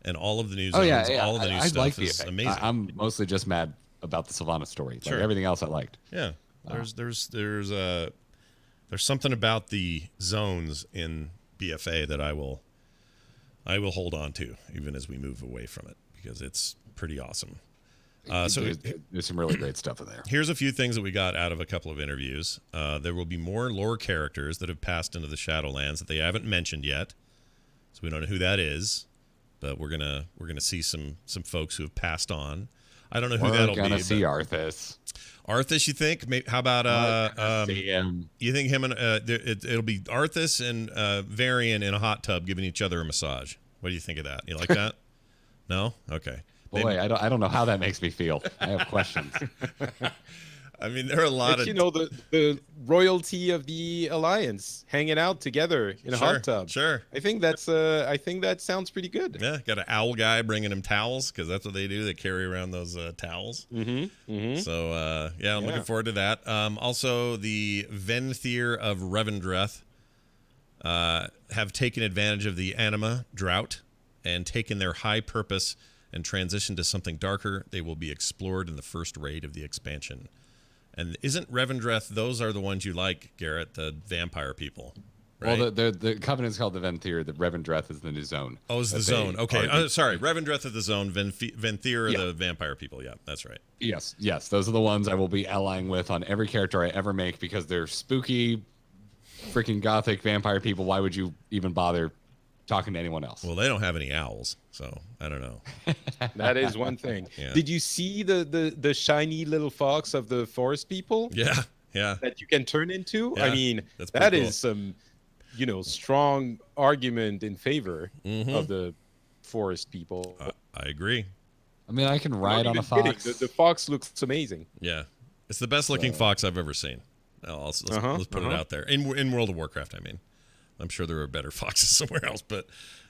And all of the new zones, all of the new stuff is amazing. I'm mostly just mad about the Sylvanas story. Like, everything else I liked. Yeah. There's something about the zones in BFA that I will hold on to even as we move away from it, because it's pretty awesome. So there's some really great stuff in there. Here's a few things that we got out of a couple of interviews. There will be more lore characters that have passed into the Shadowlands that they haven't mentioned yet. So we don't know who that is, but we're gonna see some folks who have passed on. I don't know who that'll be. We're gonna see Arthas. Arthas, you think? How about see him. you think him and it'll be Arthas and Varian in a hot tub giving each other a massage. What do you think of that? You like that? No? Okay. Boy, I don't know how that makes me feel. I have questions. I mean, there are a lot It's, of the royalty of the alliance hanging out together in a hot tub. Sure. I think that sounds pretty good. Yeah, got an owl guy bringing him towels because that's what they do. They carry around those towels. So I'm looking forward to that. Also, the Venthyr of Revendreth have taken advantage of the anima drought and taken their high purpose and transitioned to something darker. They will be explored in the first raid of the expansion. And isn't Revendreth, those are the ones you like, Garrett, the vampire people, right? Well, the Covenant's called the Venthyr. The Revendreth is the new zone. Oh, it's the zone. Okay. Sorry. Revendreth is the zone. Venthyr are the vampire people. Yeah, that's right. Yes. Those are the ones I will be allying with on every character I ever make because they're spooky, freaking gothic vampire people. Why would you even bother talking to anyone else? Well, they don't have any owls, so I don't know. That is one thing. Yeah. Did you see the shiny little fox of the forest people? Yeah. That you can turn into? Yeah, I mean, that's that pretty is some, strong argument in favor of the forest people. I agree. I mean, I can ride on a Not even fox. kidding. The fox looks amazing. Yeah. It's the best looking fox I've ever seen. Let's put it out there. In World of Warcraft, I mean. I'm sure there are better foxes somewhere else, but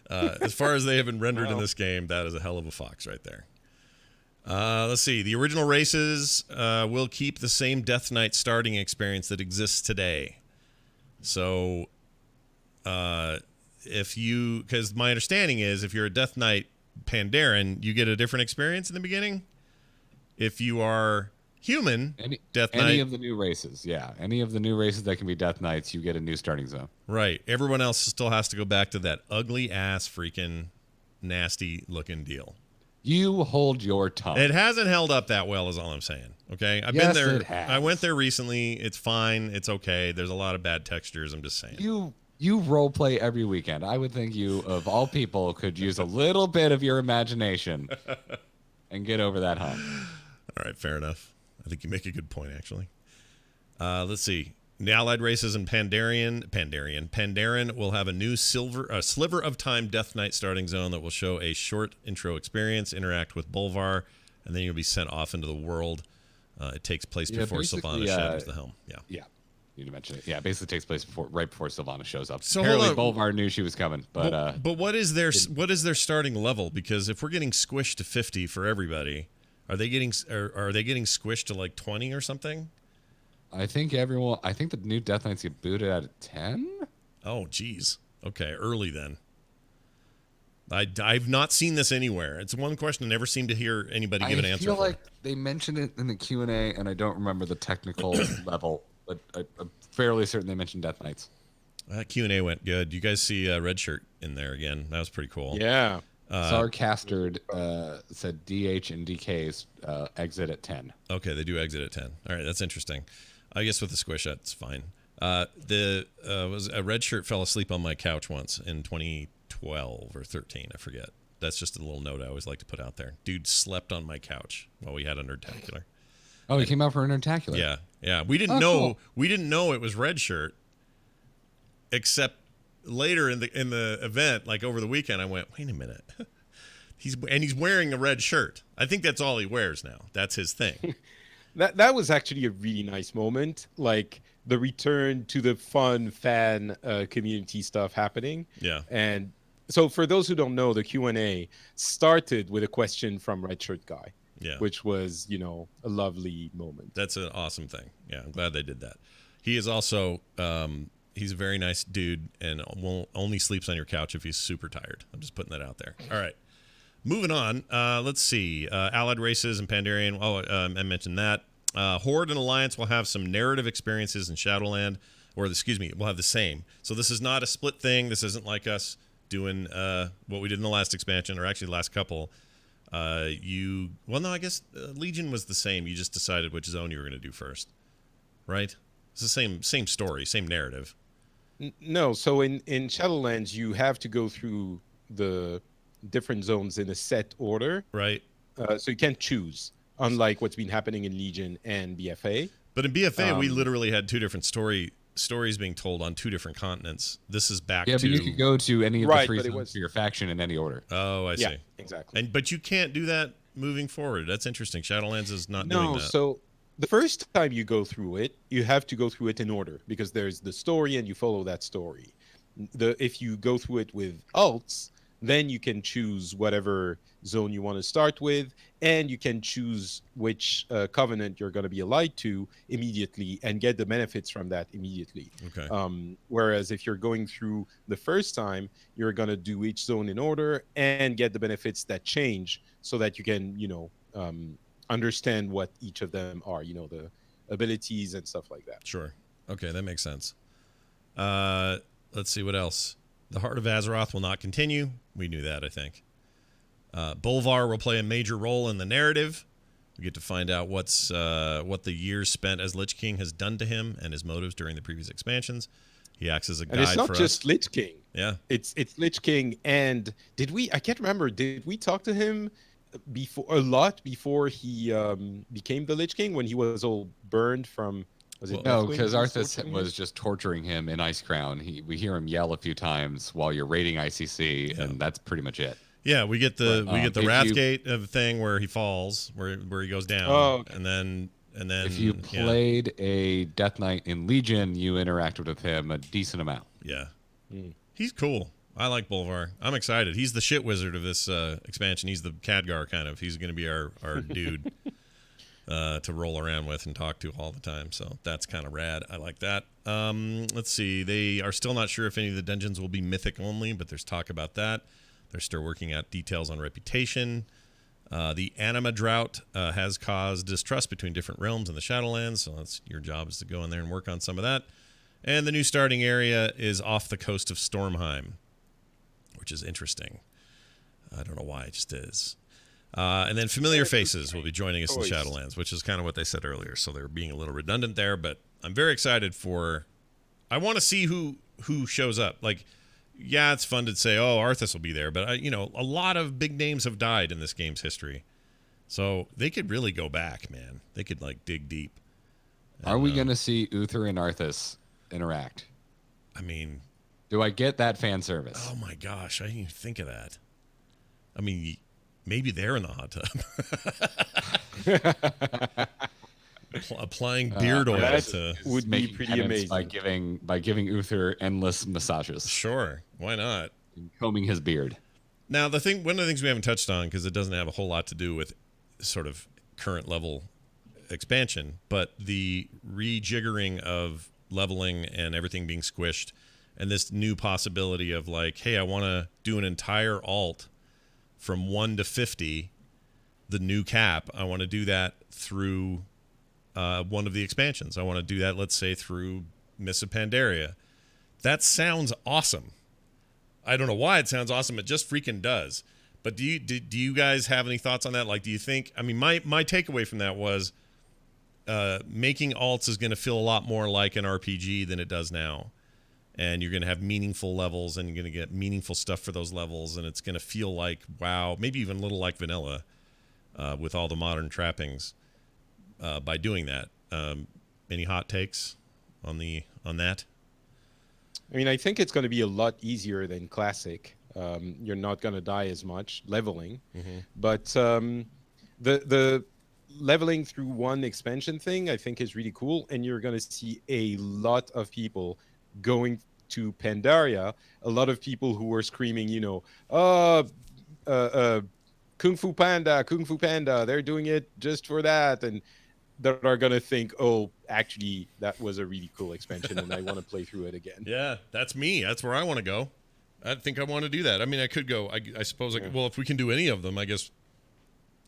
as far as they have been rendered in this game, that is a hell of a fox right there. Let's see. The original races will keep the same Death Knight starting experience that exists today. So, because my understanding is if you're a Death Knight Pandaren, you get a different experience in the beginning. If you are human, Death Knight. Any of the new races, any of the new races that can be Death Knights, you get a new starting zone. Right. Everyone else still has to go back to that ugly ass freaking nasty looking deal. You hold your tongue. It hasn't held up that well is all I'm saying. Okay. I've been there. It has. I went there recently. It's fine. It's okay. There's a lot of bad textures. I'm just saying. You role play every weekend. I would think you, of all people, could use a little bit of your imagination and get over that hump. All right. Fair enough. I think you make a good point, actually. Let's see. The allied races in Pandaren will have a new sliver of time Death Knight starting zone that will show a short intro experience, interact with Bolvar, and then you'll be sent off into the world. It takes place before Sylvanas shatters the helm. Yeah. You need to mention it. Yeah, it basically takes place right before Sylvanas shows up. So apparently Bolvar knew she was coming, but what is their starting level? Because if we're getting squished to 50 for everybody, are they getting squished to like 20 or something? I think the new Death Knights get booted at 10. Oh, geez. Okay, early then. I've not seen this anywhere. It's one question I never seem to hear anybody give an answer. I feel like they mentioned it in the Q&A, and I don't remember the technical level, but I'm fairly certain they mentioned Death Knights. That Q&A went good. You guys see Red Shirt in there again. That was pretty cool. Yeah. Sarcastard said DH and DK's exit at 10. Okay, they do exit at 10. All right, that's interesting. I guess with the squish, that's fine. Was a Red Shirt fell asleep on my couch once in 2012 or 13. I forget. That's just a little note I always like to put out there. Dude slept on my couch while we had a Nerdtacular. Oh, he came out for a Nerdtacular. Yeah. We didn't know. Cool. We didn't know it was Red Shirt, except later in the event, like over the weekend, I went, wait a minute. He's wearing a red shirt. I think that's all he wears now. That's his thing. That was actually a really nice moment. Like the return to the fun fan community stuff happening. Yeah. And so for those who don't know, the Q&A started with a question from Red Shirt Guy. Yeah. Which was, a lovely moment. That's an awesome thing. Yeah, I'm glad they did that. He is also he's a very nice dude and only sleeps on your couch if he's super tired. I'm just putting that out there. All right. Moving on. Let's see. Allied races and Pandaren. I mentioned that. Horde and Alliance will have some narrative experiences in Shadowland. We'll have the same. So this is not a split thing. This isn't like us doing what we did in the last expansion, or actually the last couple. I guess Legion was the same. You just decided which zone you were going to do first. Right? It's the same story, same narrative. No, so in Shadowlands, you have to go through the different zones in a set order, Right. so you can't choose. Unlike what's been happening in Legion and BFA. But in BFA, we Um, literally had two different stories being told on two different continents. This is back Yeah, to but you could go to any of the Right, three but it zones was- for your faction in any order. Oh, I yeah, see. exactly. But you can't do that moving forward. That's interesting. Shadowlands is not doing No, that. so the first time you go through it, you have to go through it in order because there's the story and you follow that story. If you go through it with alts, then you can choose whatever zone you want to start with, and you can choose which covenant you're going to be allied to immediately and get the benefits from that immediately. Okay. Whereas if you're going through the first time, you're going to do each zone in order and get the benefits that change so that you can, understand what each of them are, the abilities and stuff like that. Sure. Okay, that makes sense. Let's see what else. The Heart of Azeroth will not continue. We knew that, I think. Bolvar will play a major role in the narrative. We get to find out what the years spent as Lich King has done to him and his motives during the previous expansions. He acts as a guide And it's not for just us. Lich King. Yeah. It's Lich King, and I can't remember, did we talk to him before he became the Lich King, when he was all burned from, was it No, Deathwing because who was Arthas torturing was him? just torturing him in Ice Crown. We hear him yell a few times while you're raiding ICC, and that's pretty much it. Yeah, we get the But, the if Wrathgate of thing where he falls, where he goes down, Oh, okay. and then If you played a Death Knight in Legion, you interacted with him a decent amount. yeah. He's cool. I like Bolvar. I'm excited. He's the shit wizard of this expansion. He's the Khadgar kind of. He's going to be our dude to roll around with and talk to all the time. So that's kind of rad. I like that. Let's see. They are still not sure if any of the dungeons will be mythic only, but there's talk about that. They're still working out details on reputation. The anima drought has caused distrust between different realms in the Shadowlands, so that's your job is to go in there and work on some of that. And the new starting area is off the coast of Stormheim, which is interesting. I don't know why, it just is. And then familiar faces will be joining us in Shadowlands, which is kind of what they said earlier, so they're being a little redundant there, but I'm very excited I want to see who shows up. Like, yeah, it's fun to say, oh, Arthas will be there, but a lot of big names have died in this game's history. So they could really go back, man. They could, dig deep. Are we going to see Uther and Arthas interact? I mean... Do I get that fan service? Oh, my gosh. I didn't even think of that. I mean, maybe they're in the hot tub. Applying beard oil to... would be Making pretty penance amazing. by giving Uther endless massages, Sure. Why not? and combing his beard. Now, one of the things we haven't touched on, because it doesn't have a whole lot to do with sort of current level expansion, but the rejiggering of leveling and everything being squished, and this new possibility of hey, I want to do an entire alt from 1 to 50, the new cap. I want to do that through one of the expansions. I want to do that, let's say, through Mists of Pandaria. That sounds awesome. I don't know why it sounds awesome. It just freaking does. But do you guys have any thoughts on that? Do you think? I mean, my takeaway from that was making alts is going to feel a lot more like an RPG than it does now, and you're going to have meaningful levels, and you're going to get meaningful stuff for those levels, and it's going to feel like WoW, maybe even a little like vanilla, with all the modern trappings. By doing that, any hot takes on that? I mean, I think it's going to be a lot easier than Classic. You're not going to die as much leveling, but the leveling through one expansion thing, I think, is really cool, and you're going to see a lot of people going to Pandaria. A lot of people who were screaming, Kung Fu Panda, they're doing it just for that, and that are going to think, oh, actually, that was a really cool expansion, and I want to play through it again. Yeah, that's me. That's where I want to go. I think I want to do that. I mean, I could go. I suppose. Well, if we can do any of them, I guess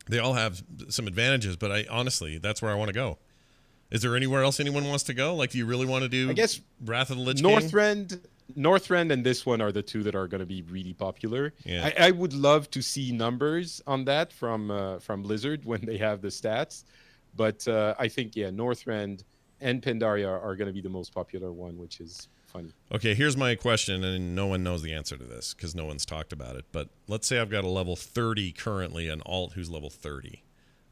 they all have some advantages. But honestly, that's where I want to go. Is there anywhere else anyone wants to go? Do you really want to do? I guess Wrath of the Lich King? Northrend and this one are the two that are going to be really popular. Yeah. I would love to see numbers on that from Blizzard when they have the stats. But I think, Northrend and Pandaria are going to be the most popular one, which is funny. Okay, here's my question, and no one knows the answer to this because no one's talked about it. But let's say I've got a level 30 currently, an alt who's level 30.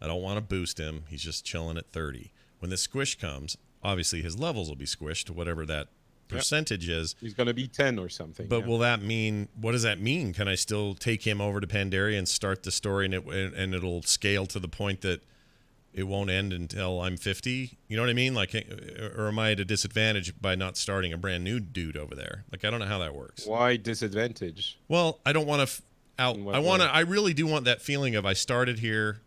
I don't want to boost him. He's just chilling at 30. When the squish comes, obviously his levels will be squished to whatever that percentage is. He's going to be 10 or something. But will that mean, what does that mean? Can I still take him over to Pandaria and start the story and it'll scale to the point that it won't end until I'm 50? You know what I mean? Like, or am I at a disadvantage by not starting a brand new dude over there? Like, I don't know how that works. Why disadvantage? Well, I don't want to I really do want that feeling of I started here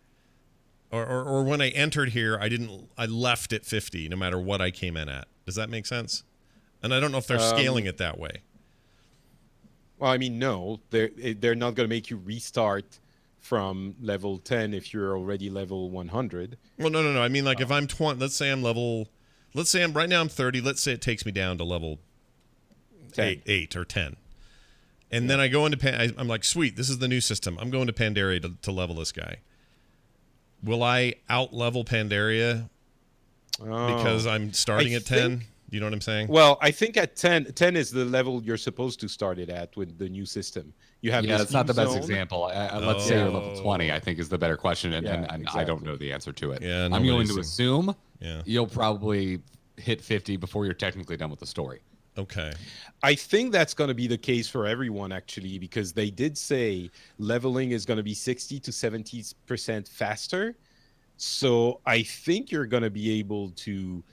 or when I entered here, I left at 50 no matter what I came in at. Does that make sense? And I don't know if they're scaling it that way. Well, I mean, no, they're not going to make you restart from level 10 if you're already level 100. Well, no. I mean, like if I'm 20, let's say right now I'm 30. Let's say it takes me down to level 8 or 10. And then I go into I'm like, sweet, this is the new system. I'm going to Pandaria to level this guy. Will I out-level Pandaria because I'm starting at 10? You know what I'm saying? Well, I think at 10 is the level you're supposed to start it at with the new system. You have that's not the best zone. example. Let's say you're level 20, I think is the better question, and exactly. I don't know the answer to it. Yeah, I'm going to assume Yeah. you'll probably hit 50 before you're technically done with the story. Okay. I think that's going to be the case for everyone, actually, because they did say leveling is going to be 60 to 70% faster. So I think you're going to be able to...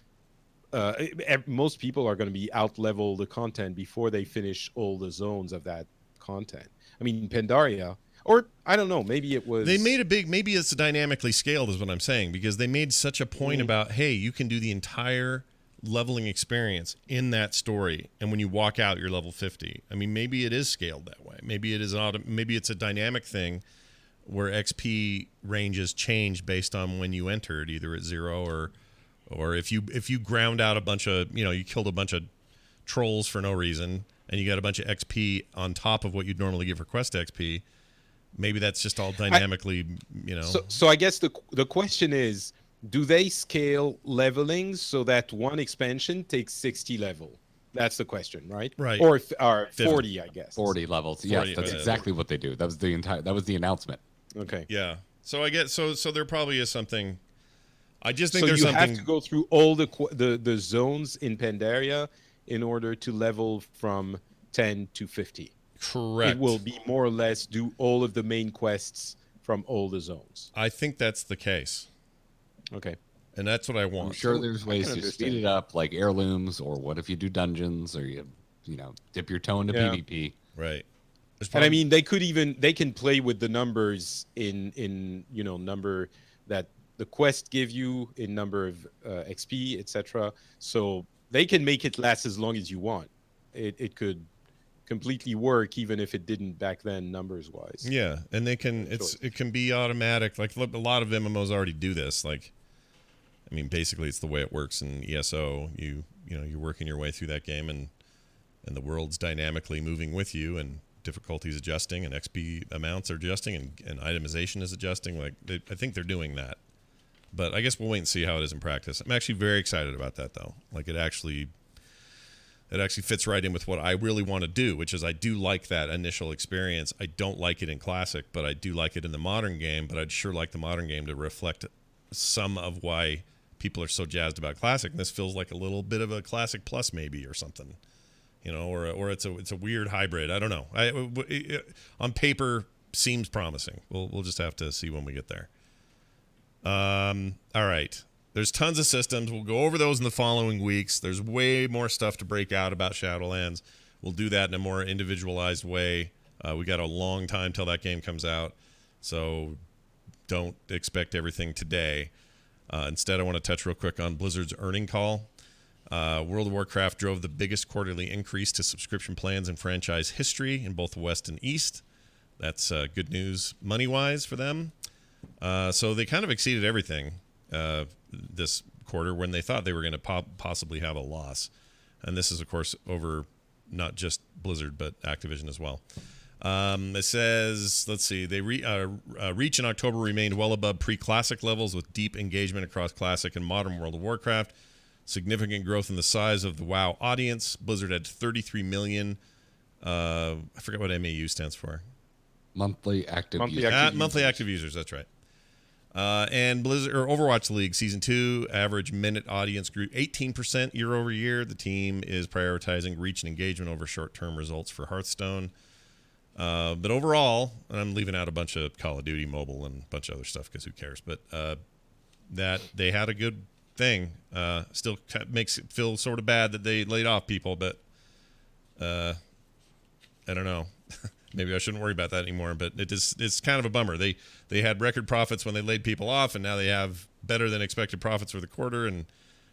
most people are going to be out-level the content before they finish all the zones of that content. I mean, Pandaria, or I don't know, maybe it was... They made maybe it's dynamically scaled is what I'm saying, because they made such a point about, hey, you can do the entire leveling experience in that story, and when you walk out, you're level 50. I mean, maybe it is scaled that way. Maybe it is maybe it's a dynamic thing where XP ranges change based on when you entered, either at 0 or if you ground out a bunch of, you killed a bunch of trolls for no reason, and you got a bunch of XP on top of what you'd normally get for quest XP, maybe that's just all dynamically, So I guess the question is, do they scale leveling so that one expansion takes 60 level? That's the question, right? Right. Or 40, I guess. 40 levels. 40, Yes, that's yeah. exactly what they do. That was the announcement. Okay. Yeah. So I get so there probably is something. I just think So there's you something. have to go through all the zones in Pandaria in order to level from 10 to 50. Correct. It will be more or less do all of the main quests from all the zones. I think that's the case, Okay. and that's what I want. I'm sure there's ways to understand. speed it up, like heirlooms, or what if you do dungeons, or you dip your toe into Yeah. PvP. Right. And I mean, they can play with the numbers in number that the quest give you, in number of XP, etc. So they can make it last as long as you want. It could completely work even if it didn't back then, numbers wise. Yeah, and they can. It can be automatic. Like a lot of MMOs already do this. Like, I mean, basically, it's the way it works in ESO. You're working your way through that game, and the world's dynamically moving with you, and difficulties adjusting, and XP amounts are adjusting, and itemization is adjusting. Like, I think they're doing that. But I guess we'll wait and see how it is in practice. I'm actually very excited about that, though. Like, it actually fits right in with what I really want to do, which is I do like that initial experience. I don't like it in Classic, but I do like it in the modern game. But I'd sure like the modern game to reflect some of why people are so jazzed about Classic. And this feels like a little bit of a Classic Plus, maybe, or something, or it's a weird hybrid. I don't know. On paper, seems promising. We'll just have to see when we get there. All right. There's tons of systems. We'll go over those in the following weeks. There's way more stuff to break out about Shadowlands. We'll do that in a more individualized way. We got a long time till that game comes out, so don't expect everything today. Instead, I want to touch real quick on Blizzard's earning call. World of Warcraft drove the biggest quarterly increase to subscription plans in franchise history in both the West and East. That's good news money-wise for them. So they kind of exceeded everything this quarter when they thought they were going to possibly have a loss. And this is, of course, over not just Blizzard, but Activision as well. It says, let's see, they reach in October remained well above pre-Classic levels with deep engagement across Classic and Modern World of Warcraft. significant growth in the size of the WoW audience. Blizzard had 33 million. I forget what MAU stands for. Monthly active Monthly users. active Monthly users. active users. That's right. And Blizzard or Overwatch League Season 2 average minute audience grew 18% year over year. The team is prioritizing reach and engagement over short-term results for Hearthstone. But overall, and I'm leaving out a bunch of Call of Duty Mobile and a bunch of other stuff because who cares? But that they had a good thing. Still makes it feel sort of bad that they laid off people, but I don't know. Maybe I shouldn't worry about that anymore, but it's kind of a bummer. They had record profits when they laid people off, and now they have better than expected profits for the quarter, and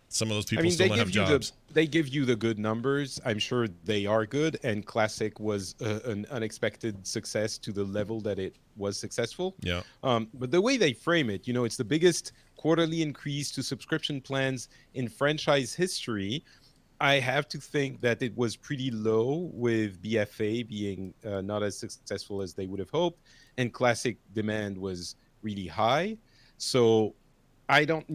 some of those people still don't have jobs. They give you the good numbers. I'm sure they are good, and Classic was an unexpected success to the level that it was successful. Yeah. But the way they frame it, it's the biggest quarterly increase to subscription plans in franchise history. I have to think that it was pretty low with BFA being not as successful as they would have hoped, and Classic demand was really high. So I don't,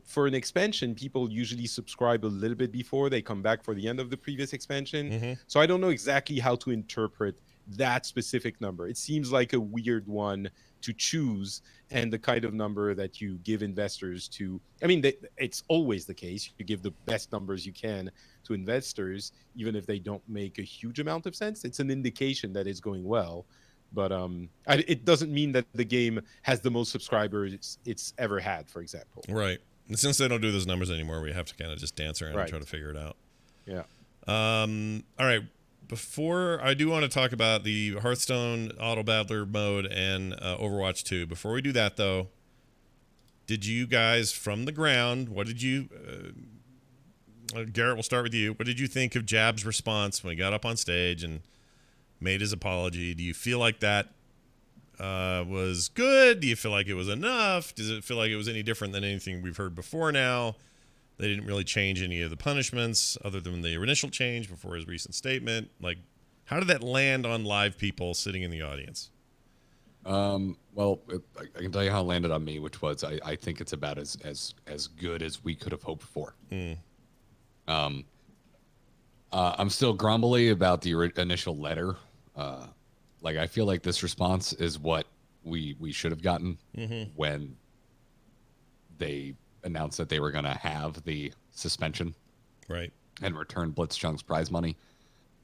for an expansion, people usually subscribe a little bit before they come back for the end of the previous expansion. Mm-hmm. So I don't know exactly how to interpret that specific number. It seems like a weird one to choose, and the kind of number that you give investors to. I mean, it's always the case. You give the best numbers you can to investors, even if they don't make a huge amount of sense. It's an indication that it's going well. But it doesn't mean that the game has the most subscribers it's ever had, for example. Right. And since they don't do those numbers anymore, we have to kind of just dance around and try to figure it out. Yeah. All right. Before I do want to talk about the Hearthstone Auto Battler mode and Overwatch 2. Before we do that, though, did you guys from the ground, what did you... Garrett, we'll start with you. What did you think of Jab's response when he got up on stage and made his apology? Do you feel like that was good? Do you feel like it was enough? Does it feel like it was any different than anything we've heard before now? They didn't really change any of the punishments other than the initial change before his recent statement. Like, how did that land on live people sitting in the audience? Well, I can tell you how it landed on me, which was I think it's about as good as we could have hoped for. I'm still grumbly about the initial letter. Like, I feel like this response is what we should have gotten when they announced that they were going to have the suspension, right, and return Blitzchung's prize money.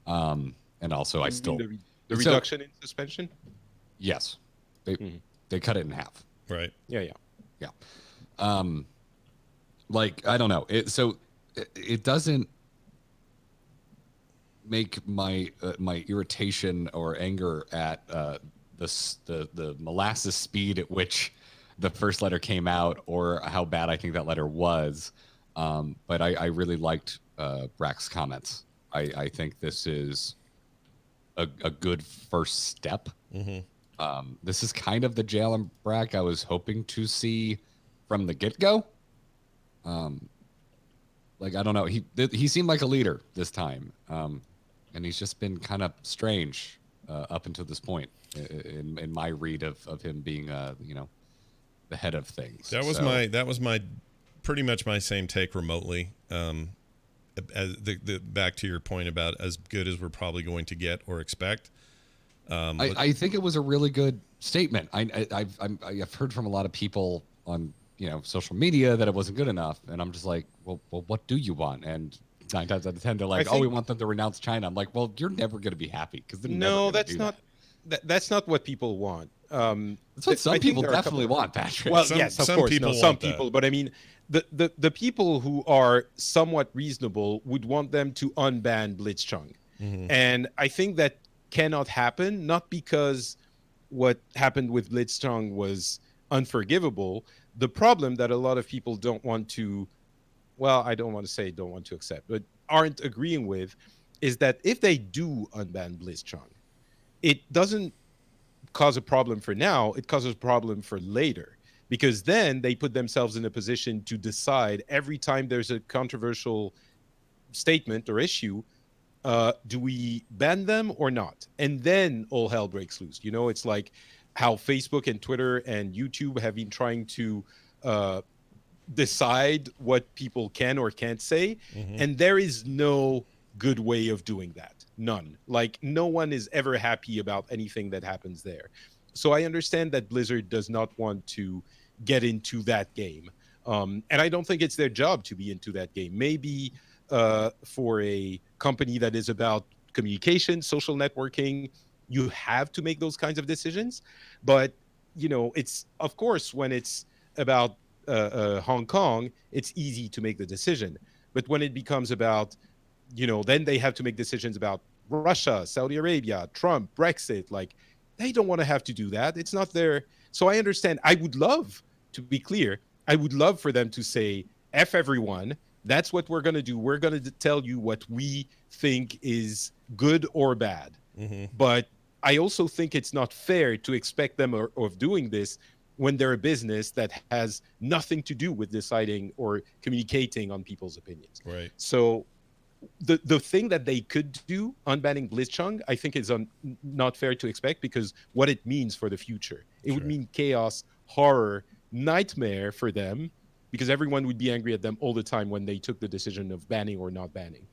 And also, I still the reduction in suspension. Yes, they cut it in half. Right. Yeah. Like, I don't know. It doesn't make my irritation or anger at the molasses speed at which the first letter came out, or how bad I think that letter was. But I really liked Brack's comments. I think this is a good first step. This is kind of the Jalen Brack I was hoping to see from the get-go. Like, I don't know. He seemed like a leader this time. And he's just been kind of strange up until this point in my read of him being, the head of things. That was my pretty much my same take remotely. As back to your point about as good as we're probably going to get or expect. I think it was a really good statement. I've heard from a lot of people on social media that it wasn't good enough, and I'm just like, well, what do you want? And 9 times out of 10, they're like, we want them to renounce China. I'm like, well, you're never going to be happy because that's not what people want. That's what some people definitely want, Patrick. Well, yes, of course. Some people, but I mean, the people who are somewhat reasonable would want them to unban Blitzchung, and I think that cannot happen. Not because what happened with Blitzchung was unforgivable. The problem that a lot of people don't want to accept, but aren't agreeing with, is that if they do unban Blitzchung, it doesn't cause a problem for now, it causes a problem for later, because then they put themselves in a position to decide every time there's a controversial statement or issue, do we ban them or not? And then all hell breaks loose. It's like how Facebook and Twitter and YouTube have been trying to decide what people can or can't say, and there is no good way of doing that. None. Like, no one is ever happy about anything that happens there. So I understand that Blizzard does not want to get into that game. And I don't think it's their job to be into that game. Maybe for a company that is about communication, social networking, you have to make those kinds of decisions. But, it's, of course, when it's about Hong Kong, it's easy to make the decision. But when it becomes about, then they have to make decisions about Russia, Saudi Arabia, Trump, Brexit. Like, they don't want to have to do that. It's not their. So I understand. I would love, to be clear, I would love for them to say, F everyone. That's what we're going to do. We're going to tell you what we think is good or bad. But I also think it's not fair to expect them of doing this when they're a business that has nothing to do with deciding or communicating on people's opinions. Right. So the thing that they could do, unbanning BlizzCon, I think is not fair to expect, because what it means for the future. It would mean chaos, horror, nightmare for them, because everyone would be angry at them all the time when they took the decision of banning or not banning.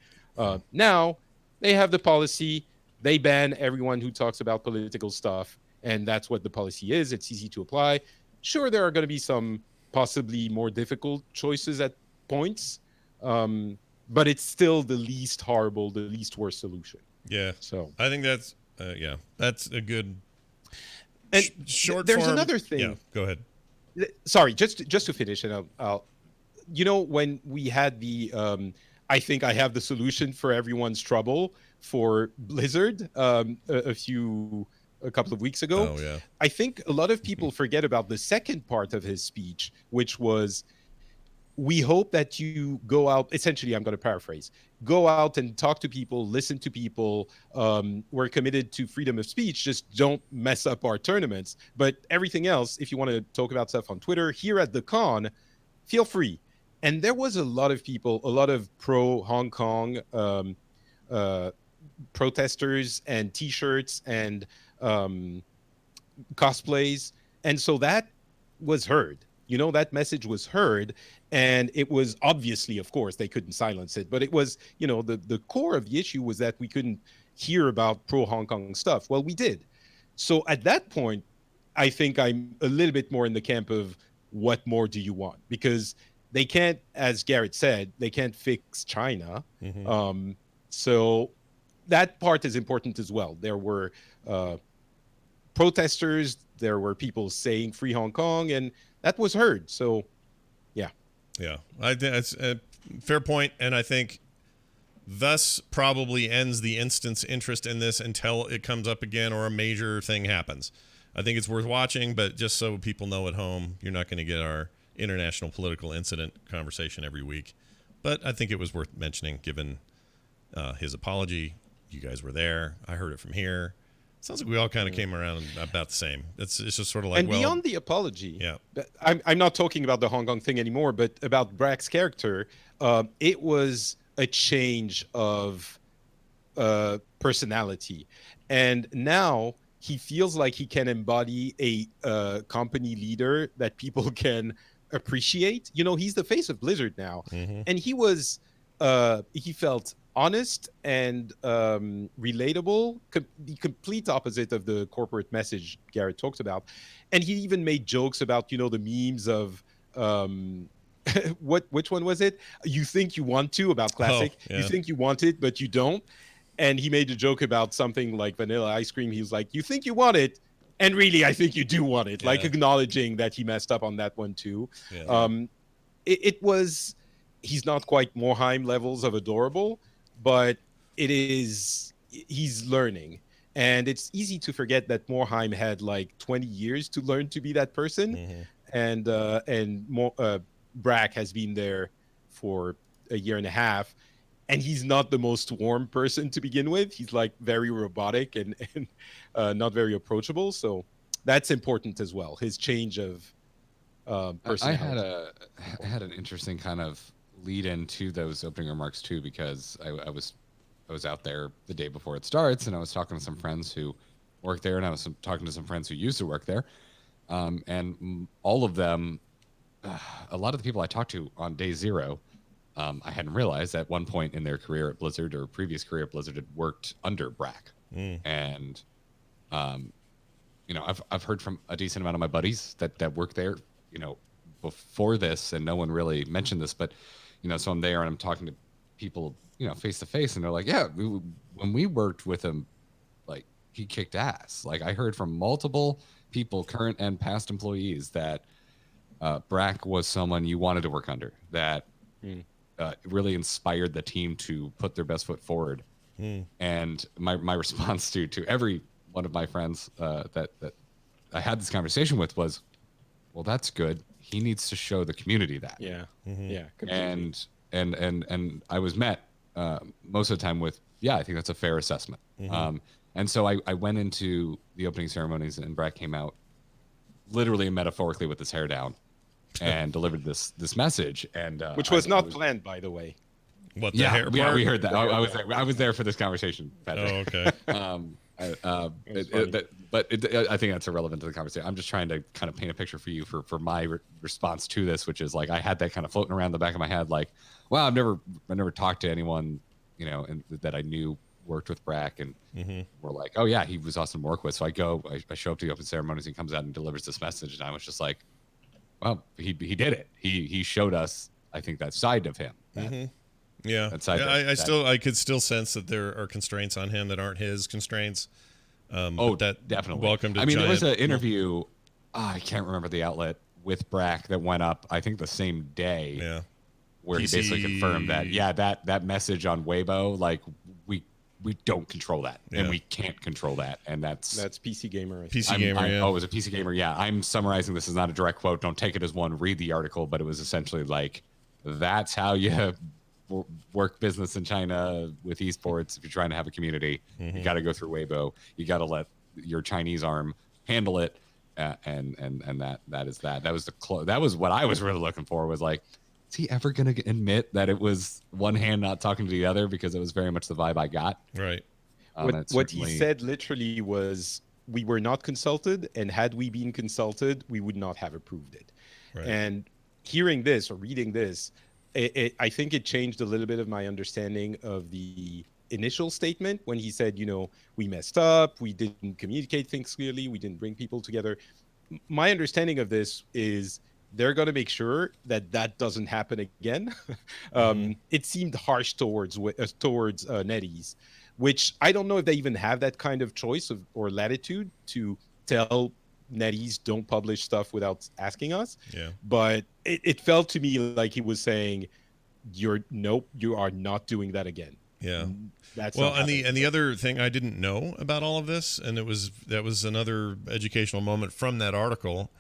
Now, they have the policy. They ban everyone who talks about political stuff, and that's what the policy is. It's easy to apply. Sure, there are going to be some possibly more difficult choices at points, but it's still the least horrible, the least worst solution. Yeah. So I think that's that's a good and short there's form. another thing. Yeah, go ahead. Sorry, just to finish, and I'll when we had the I think I have the solution for everyone's trouble for Blizzard a couple of weeks ago. Oh, yeah. I think a lot of people forget about the second part of his speech, which was, we hope that you go out, essentially, I'm going to paraphrase, go out and talk to people, listen to people. We're committed to freedom of speech. Just don't mess up our tournaments. But everything else, if you want to talk about stuff on Twitter, here at the con, feel free. And there was a lot of people, a lot of pro-Hong Kong protesters and T-shirts and cosplays. And so that was heard. That message was heard, and it was obviously, of course, they couldn't silence it, but it was, the core of the issue was that we couldn't hear about pro-Hong Kong stuff. Well, we did. So at that point, I think I'm a little bit more in the camp of, what more do you want? Because they can't, as Garrett said, they can't fix China. So that part is important as well. There were protesters, there were people saying free Hong Kong, and that was heard. So, yeah. Yeah, I think that's a fair point, and I think thus probably ends the instant's interest in this until it comes up again or a major thing happens. I think it's worth watching, but just so people know at home, you're not going to get our international political incident conversation every week. But I think it was worth mentioning, given his apology. You guys were there. I heard it from here. Sounds like we all kind of came around about the same. It's just sort of like, and beyond the apology, yeah. I'm not talking about the Hong Kong thing anymore, but about Brack's character. It was a change of personality, and now he feels like he can embody a company leader that people can appreciate. He's the face of Blizzard now, and he was he felt honest and relatable, the complete opposite of the corporate message Garrett talks about. And he even made jokes about, the memes of which one was it? You think you want to, about Classic. Oh, yeah. You think you want it, but you don't. And he made a joke about something like vanilla ice cream. He was like, you think you want it, and really, I think you do want it. Yeah. Like, acknowledging that he messed up on that one too. Yeah. It was, he's not quite Morheim levels of adorable, but he's learning. And it's easy to forget that Morheim had like 20 years to learn to be that person. And Brack has been there for a year and a half, and he's not the most warm person to begin with. He's like very robotic and not very approachable. So that's important as well. His change of personality. I had an interesting kind of lead into those opening remarks too, because I was out there the day before it starts, and I was talking to some friends who work there, and I was talking to some friends who used to work there, and all of them a lot of the people I talked to on day zero, I hadn't realized at one point in their career at Blizzard or previous career at Blizzard had worked under Brack. And, I've heard from a decent amount of my buddies that work there, before this, and no one really mentioned this, but, so I'm there and I'm talking to people, face to face, and they're like, yeah, when we worked with him, like, he kicked ass. Like, I heard from multiple people, current and past employees, that Brack was someone you wanted to work under, that really inspired the team to put their best foot forward. And my response to every one of my friends that I had this conversation with was, well, that's good. He needs to show the community that. Yeah. Yeah. Completely. And I was met most of the time with, yeah, I think that's a fair assessment. And so I went into the opening ceremonies, and Brad came out literally and metaphorically with his hair down and delivered this message. And which was not planned, by the way. What, the hair part? Yeah, we heard that. I was there for this conversation, Patrick. Oh, okay. I think that's irrelevant to the conversation. I'm just trying to kind of paint a picture for you for my response to this, which is like, I had that kind of floating around the back of my head, like, wow, I never talked to anyone, and that I knew worked with Brack, and we're like, oh yeah, he was awesome to work with. So I show up to the open ceremonies, and he comes out and delivers this message, and I was just like, well, he did it. He showed us, I think, that side of him. Yeah, I could still sense that there are constraints on him that aren't his constraints. Definitely. Welcome to I mean, Giant. there was an interview. I can't remember the outlet with Brack that went up, I think, the same day. Yeah. Where he basically confirmed that, that message on Weibo, like, we don't control that, and we can't control that, and that's PC Gamer. PC Gamer. Oh, it was a PC Gamer. Yeah, I'm summarizing. This is not a direct quote. Don't take it as one. Read the article, but it was essentially like, that's how you work business in China with esports. If you're trying to have a community, you got to go through Weibo. You got to let your Chinese arm handle it, and that is that. That was that was what I was really looking for. Was like, is he ever going to admit that it was one hand not talking to the other? Because it was very much the vibe I got. Right. What he said literally was, we were not consulted, and had we been consulted, we would not have approved it. Right. And hearing this or reading this, I think it changed a little bit of my understanding of the initial statement when he said, we messed up, we didn't communicate things clearly, we didn't bring people together. My understanding of this is they're going to make sure that doesn't happen again. It seemed harsh towards NetEase, which I don't know if they even have that kind of choice or latitude to tell NetEase don't publish stuff without asking us. Yeah. But it felt to me like he was saying, you are not doing that again. Yeah. That's well, and the other thing I didn't know about all of this, and that was another educational moment from that article,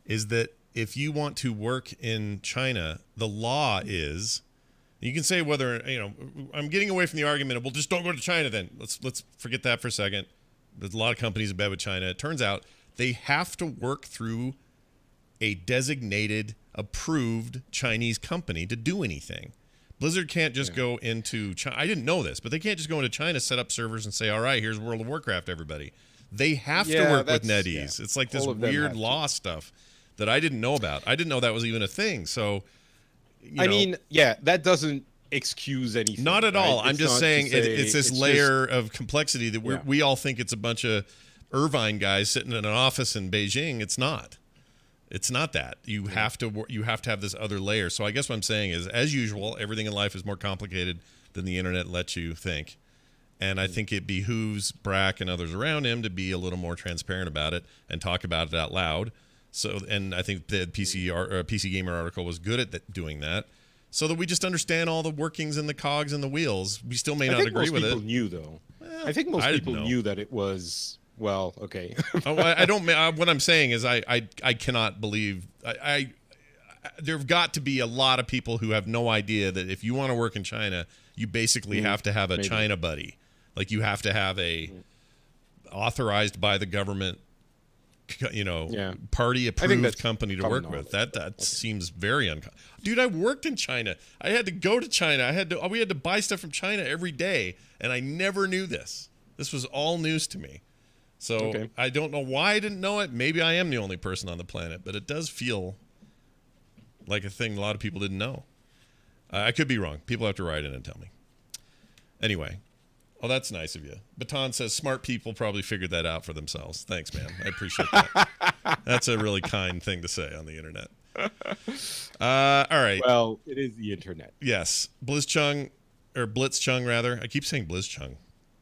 is that if you want to work in China, the law is, you can say whether, I'm getting away from the argument of, well, just don't go to China then. Let's forget that for a second. There's a lot of companies in bed with China. It turns out they have to work through a designated, approved Chinese company to do anything. Blizzard can't just go into China. I didn't know this, but they can't just go into China, set up servers, and say, all right, here's World of Warcraft, everybody. They have to work with NetEase. It's like this weird law stuff that I didn't know about. I didn't know that was even a thing. So, that doesn't excuse anything. Not at all. I'm just saying it's this layer of complexity that we all think it's a bunch of Irvine guys sitting in an office in Beijing. It's not. It's not that. You have to have this other layer. So I guess what I'm saying is, as usual, everything in life is more complicated than the internet lets you think. And I think it behooves Brack and others around him to be a little more transparent about it and talk about it out loud. So, and I think the PC Gamer article was good at doing that, so that we just understand all the workings and the cogs and the wheels. We still may not agree with it. I think most people knew, though. I think most people knew that it was. Well, okay. I don't. What I'm saying is, I cannot believe. There've got to be a lot of people who have no idea that if you want to work in China, you basically have to have a China buddy. Like, you have to have a authorized by the government, party approved company to work with. That seems very Dude, I worked in China. I had to go to China. We had to buy stuff from China every day, and I never knew this. This was all news to me. So I don't know why I didn't know it. Maybe I am the only person on the planet, but it does feel like a thing a lot of people didn't know. I could be wrong. People have to write in and tell me. Anyway. Oh, that's nice of you. Baton says smart people probably figured that out for themselves. Thanks, man. I appreciate that. That's a really kind thing to say on the internet. All right. Well, it is the internet. Yes. Blitzchung, rather. I keep saying Blitzchung.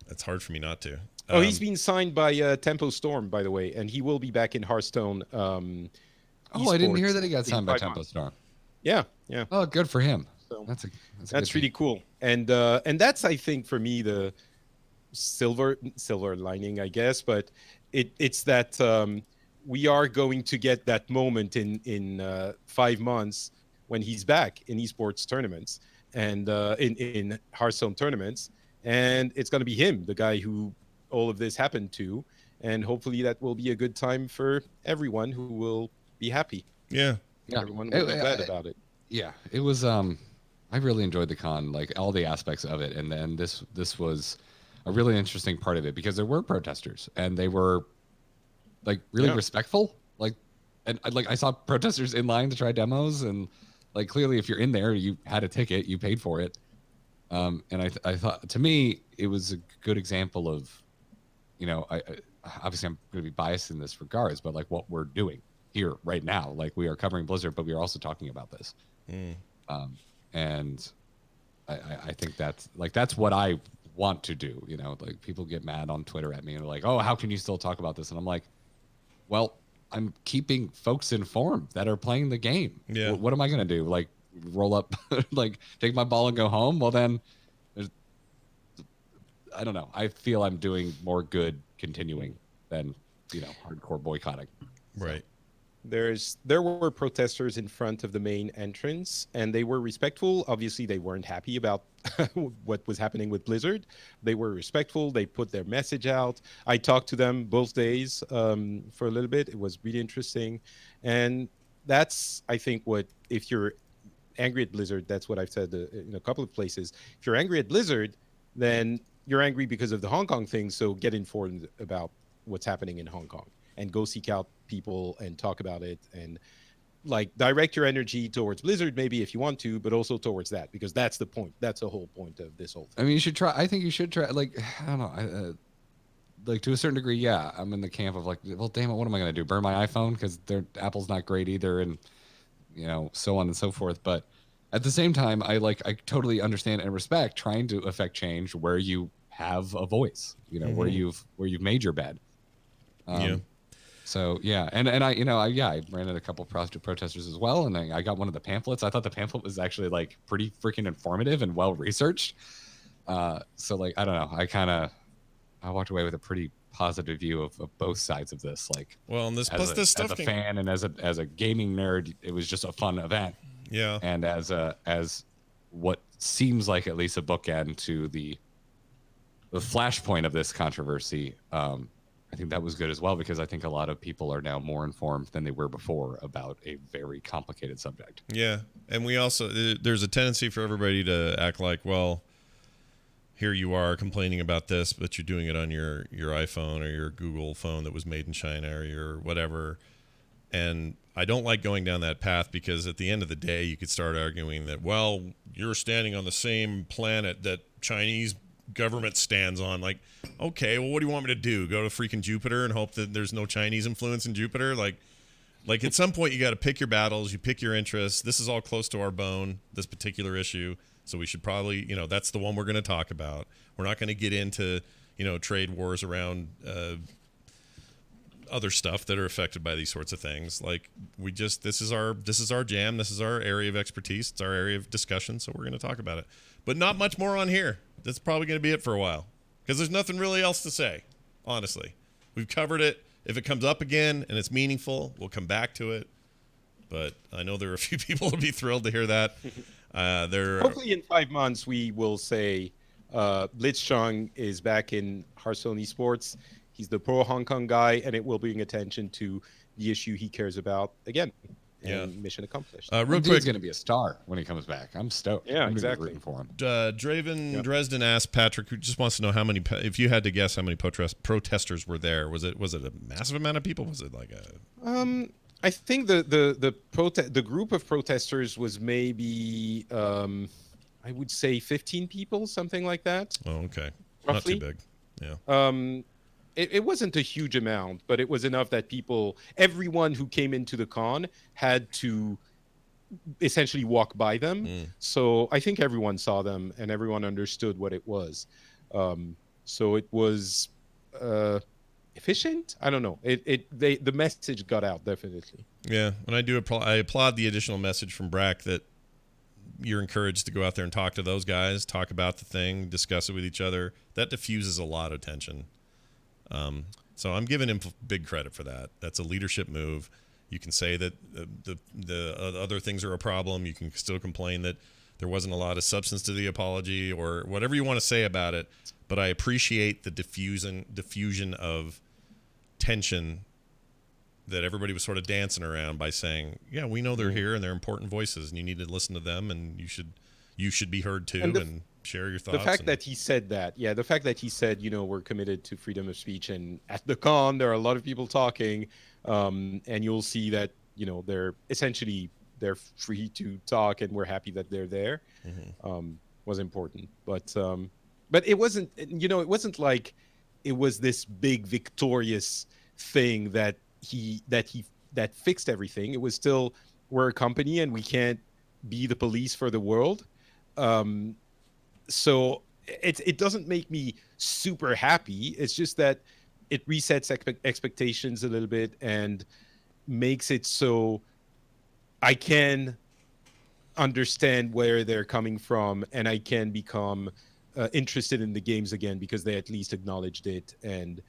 It's hard for me not to. He's been signed by Tempo Storm, by the way, and he will be back in Hearthstone. I didn't hear that he got signed by Tempo Storm. Yeah. Oh, good for him. So That's really cool. And that's, I think, for me, the silver lining, I guess. But it's that we are going to get that moment in 5 months when he's back in esports tournaments and in Hearthstone tournaments. And it's going to be him, the guy who all of this happened to. And hopefully that will be a good time for everyone who will be happy. Yeah. Everyone will be glad about it. Yeah, it was. I really enjoyed the con, like all the aspects of it, and then this was a really interesting part of it because there were protesters and they were like really respectful. Like, and like I saw protesters in line to try demos, and like clearly, if you're in there, you had a ticket, you paid for it. And I thought, to me, it was a good example of, I obviously I'm going to be biased in this regards, but like what we're doing here right now, like we are covering Blizzard, but we are also talking about this. And I think that's what I want to do. Like people get mad on Twitter at me and they're like, oh, how can you still talk about this? And I'm like, well, I'm keeping folks informed that are playing the game. Yeah. What am I going to do? Like roll up, like take my ball and go home? Well, then I don't know. I feel I'm doing more good continuing than, hardcore boycotting. Right. There were protesters in front of the main entrance, and they were respectful. Obviously, they weren't happy about what was happening with Blizzard. They were respectful. They put their message out. I talked to them both days for a little bit. It was really interesting. And that's, I think, if you're angry at Blizzard, that's what I've said in a couple of places. If you're angry at Blizzard, then you're angry because of the Hong Kong thing. So get informed about what's happening in Hong Kong and go seek out people and talk about it, and like direct your energy towards Blizzard maybe if you want to, but also towards that, because that's the point. That's the whole point of this whole thing. I mean, I think you should try, like, I don't know, like to a certain degree, yeah, I'm in the camp of like, well, damn it, what am I going to do? Burn my iPhone? Because Apple's not great either, and so on and so forth. But at the same time, I totally understand and respect trying to affect change where you have a voice, where you've made your bed. So yeah, and I ran into a couple of protesters as well, and I got one of the pamphlets. I thought the pamphlet was actually like pretty freaking informative and well researched. So like I don't know, I walked away with a pretty positive view of both sides of this. Like, well, and this stuff as a fan and as a gaming nerd, it was just a fun event. Yeah, and as what seems like at least a bookend to the flashpoint of this controversy. I think that was good as well, because I think a lot of people are now more informed than they were before about a very complicated subject. Yeah. And we also, there's a tendency for everybody to act like, well, here you are complaining about this, but you're doing it on your iPhone or your Google phone that was made in China or your whatever. And I don't like going down that path, because at the end of the day, you could start arguing that, well, you're standing on the same planet that Chinese government stands on. Like, okay, well, what do you want me to do? Go to freaking Jupiter and hope that there's no Chinese influence in Jupiter? Like at some point, you got to pick your battles, you pick your interests. This is all close to our bone, this particular issue. So we should probably, that's the one we're going to talk about. We're not going to get into, trade wars around other stuff that are affected by these sorts of things. Like, this is our jam. This is our area of expertise. It's our area of discussion. So we're going to talk about it, but not much more on here. That's probably going to be it for a while, because there's nothing really else to say. Honestly, we've covered it. If it comes up again and it's meaningful, we'll come back to it. But I know there are a few people who'll be thrilled to hear that. Hopefully in 5 months we will say Blitzchung is back in Hearthstone esports. He's the pro Hong Kong guy, and it will bring attention to the issue he cares about again. And mission accomplished. Real quick, he's going to be a star when he comes back. I'm stoked. Yeah, I'm exactly. rooting for him. Draven Dresden asked Patrick, who just wants to know how many, if you had to guess how many protesters were there. Was it a massive amount of people? Was it like a? I think the group of protesters was maybe I would say 15 people, something like that, Oh, okay. Not too roughly. big. Yeah. It wasn't a huge amount, but it was enough that everyone who came into the con had to essentially walk by them. So I think everyone saw them and everyone understood what it was. So it was efficient. I don't know. The message got out definitely. Yeah. And I applaud the additional message from Brack that you're encouraged to go out there and talk to those guys, talk about the thing, discuss it with each other. That diffuses a lot of tension. So I'm giving him big credit for that. That's a leadership move. You can say that the other things are a problem. You can still complain that there wasn't a lot of substance to the apology or whatever you want to say about it. But I appreciate the diffusion of tension that everybody was sort of dancing around by saying, yeah, we know they're here and they're important voices and you need to listen to them and you should be heard too and share your thoughts. The fact that he said that, the fact that he said, we're committed to freedom of speech, and at the con there are a lot of people talking, and you'll see that, they're free to talk and we're happy that they're there, was important. But it wasn't, it wasn't like it was this big victorious thing that fixed everything. It was still, we're a company and we can't be the police for the world. So it doesn't make me super happy. It's just that it resets expectations a little bit and makes it so I can understand where they're coming from and I can become interested in the games again because they at least acknowledged it and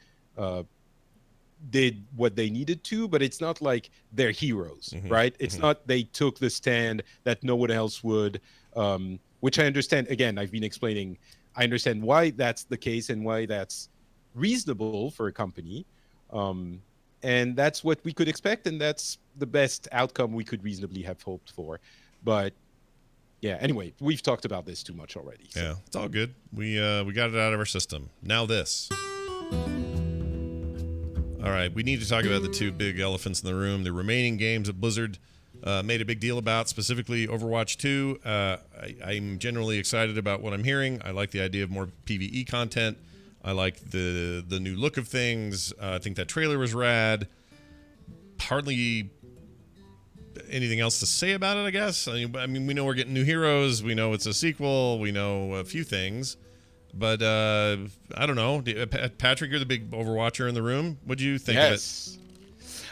did what they needed to. But it's not like they're heroes, right? It's not they took the stand that no one else would, which I understand. Again, I've been explaining, I understand why that's the case and why that's reasonable for a company. And that's what we could expect, and that's the best outcome we could reasonably have hoped for. But yeah, anyway, we've talked about this too much already. So. Yeah, it's all good. We got it out of our system. Now this. All right, we need to talk about the two big elephants in the room, the remaining games that Blizzard made a big deal about, specifically Overwatch 2. I'm generally excited about what I'm hearing. I like the idea of more PvE content. I like the new look of things. I think that trailer was rad. Hardly anything else to say about it, I guess. I mean, we know we're getting new heroes. We know it's a sequel. We know a few things. But I don't know. Patrick, you're the big Overwatcher in the room. What do you think of it?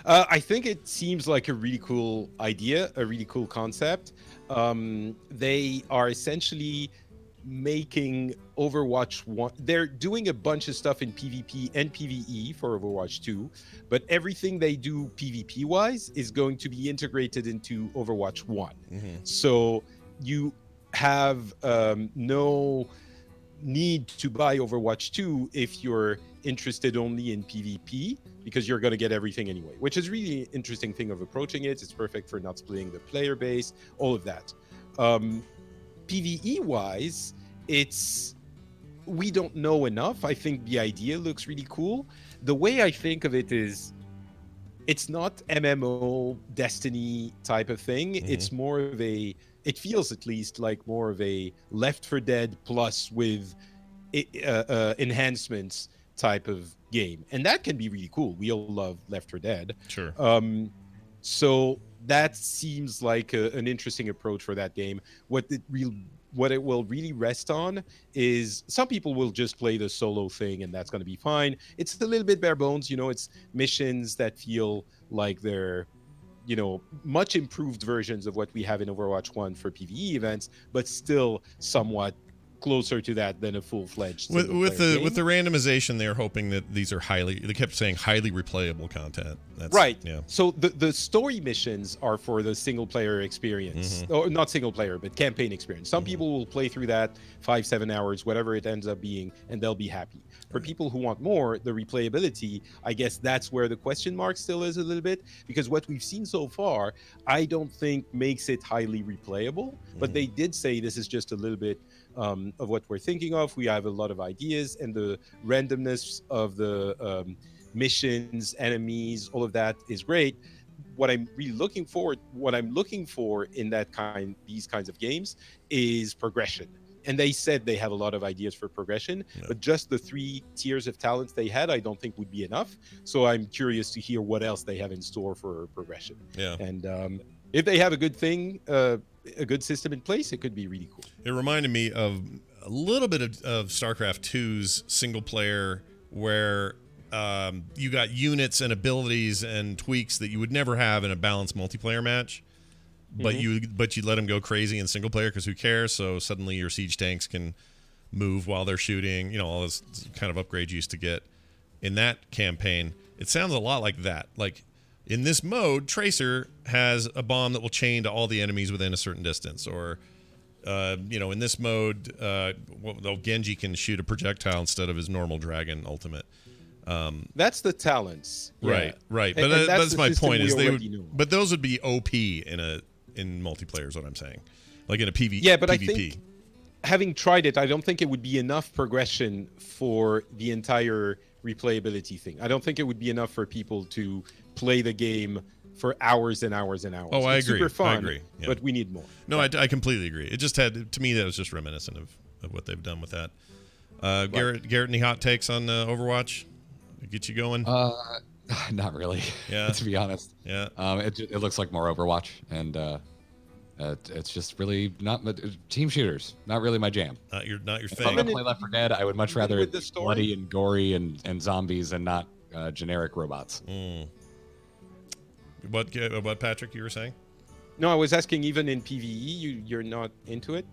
I think it seems like a really cool idea, a really cool concept. They are essentially making Overwatch 1. They're doing a bunch of stuff in PvP and PvE for Overwatch 2, but everything they do PvP-wise is going to be integrated into Overwatch 1. So you have no need to buy Overwatch 2 if you're interested only in PvP, because you're going to get everything anyway, which is really an interesting thing of approaching it. It's perfect for not splitting the player base, all of that. PvE wise, we don't know enough. I think the idea looks really cool. The way I think of it is, it's not MMO Destiny type of thing. It's more of it feels at least like more of a Left 4 Dead plus with enhancements type of game. And that can be really cool. We all love Left 4 Dead. Sure. So that seems like an interesting approach for that game. What it will really rest on is, some people will just play the solo thing and that's going to be fine. It's a little bit bare bones. It's missions that feel like they're much improved versions of what we have in Overwatch 1 for PvE events, but still somewhat closer to that than a full-fledged with the randomization. They're hoping that these are they kept saying highly replayable content. That's, right. Yeah. So the story missions are for the single player experience, or not single player, but campaign experience. Some people will play through that 5-7 hours, whatever it ends up being, and they'll be happy. For people who want more, the replayability, I guess that's where the question mark still is a little bit, because what we've seen so far, I don't think makes it highly replayable, but they did say this is just a little bit of what we're thinking of. We have a lot of ideas, and the randomness of the missions, enemies, all of that is great. what I'm really looking for, in these kinds of games is progression. And they said they have a lot of ideas for progression, but just the 3 tiers of talents they had, I don't think would be enough. So I'm curious to hear what else they have in store for progression. Yeah. And if they have a good thing, a good system in place, it could be really cool. It reminded me of a little bit of StarCraft 2's single player, where you got units and abilities and tweaks that you would never have in a balanced multiplayer match. But you let them go crazy in single player because who cares? So suddenly your siege tanks can move while they're shooting. You know, all this kind of upgrade you used to get in that campaign. It sounds a lot like that. Like in this mode, Tracer has a bomb that will chain to all the enemies within a certain distance. Or, in this mode, Genji can shoot a projectile instead of his normal dragon ultimate. That's the talents. Right. And But that's my point. But those would be OP in multiplayer is what I'm saying. Like in a PvP. Yeah, but I think, having tried it, I don't think it would be enough progression for the entire replayability thing. I don't think it would be enough for people to play the game for hours and hours and hours. Oh, I it's agree. Super fun, I agree. Yeah. but we need more. No, I completely agree. It just had, to me, that was just reminiscent of what they've done with that. Garrett, any hot takes on Overwatch? Get you going? Not really. Yeah. To be honest. Yeah. It looks like more Overwatch, and it's just really not team shooters. Not really my jam. Not your If thing. I'm gonna play Left 4 Dead, I would much rather with the it be story? bloody and gory and zombies and not generic robots. What Patrick, you were saying? No, I was asking, even in PvE, you're not into it?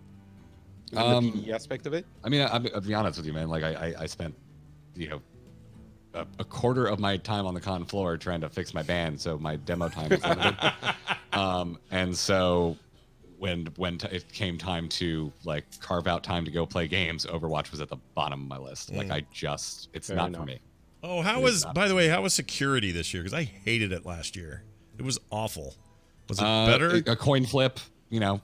The PvE aspect of it? I mean, I'll be honest with you, man. Like I spent, a quarter of my time on the con floor trying to fix my band, so my demo time was limited. And so when it came time to like carve out time to go play games, Overwatch was at the bottom of my list. Like it's not for me. Oh, by the way, how was security this year? Because I hated it last year. It was awful. Was it better? A coin flip.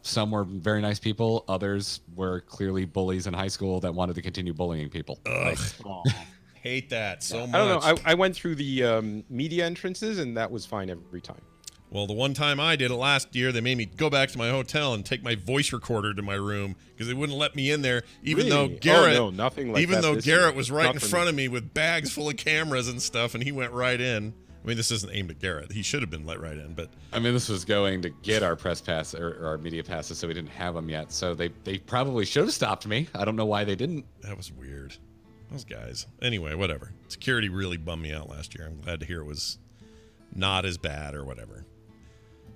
Some were very nice people. Others were clearly bullies in high school that wanted to continue bullying people. Ugh. Hate that so much. I don't know. I went through the media entrances, and that was fine every time. Well, the one time I did it last year, they made me go back to my hotel and take my voice recorder to my room because they wouldn't let me in there, even though Garrett, nothing like even that though this Garrett year. was right Not in for front me. of me with bags full of cameras and stuff, and he went right in. I mean, this isn't aimed at Garrett. He should have been let right in, but I mean, this was going to get our press pass or our media passes, so we didn't have them yet. So they probably should have stopped me. I don't know why they didn't. that was weird. Those guys. Anyway, whatever. Security really bummed me out last year. I'm glad to hear it was not as bad or whatever.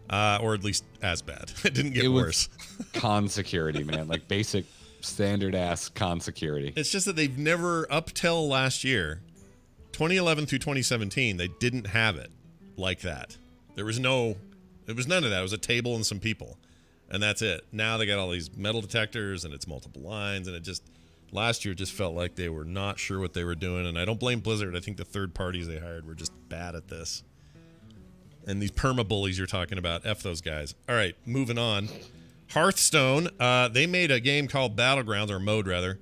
Or at least as bad. It didn't get worse. Con security, man. Like basic standard ass con security. It's just that they've never, up till last year, 2011 through 2017, they didn't have it like that. It was none of that. It was a table and some people. And that's it. Now they got all these metal detectors and it's multiple lines, and last year just felt like they were not sure what they were doing. And I don't blame Blizzard. I think the third parties they hired were just bad at this. And these perma bullies you're talking about, F those guys. All right, moving on. Hearthstone, they made a game called Battlegrounds, or mode rather,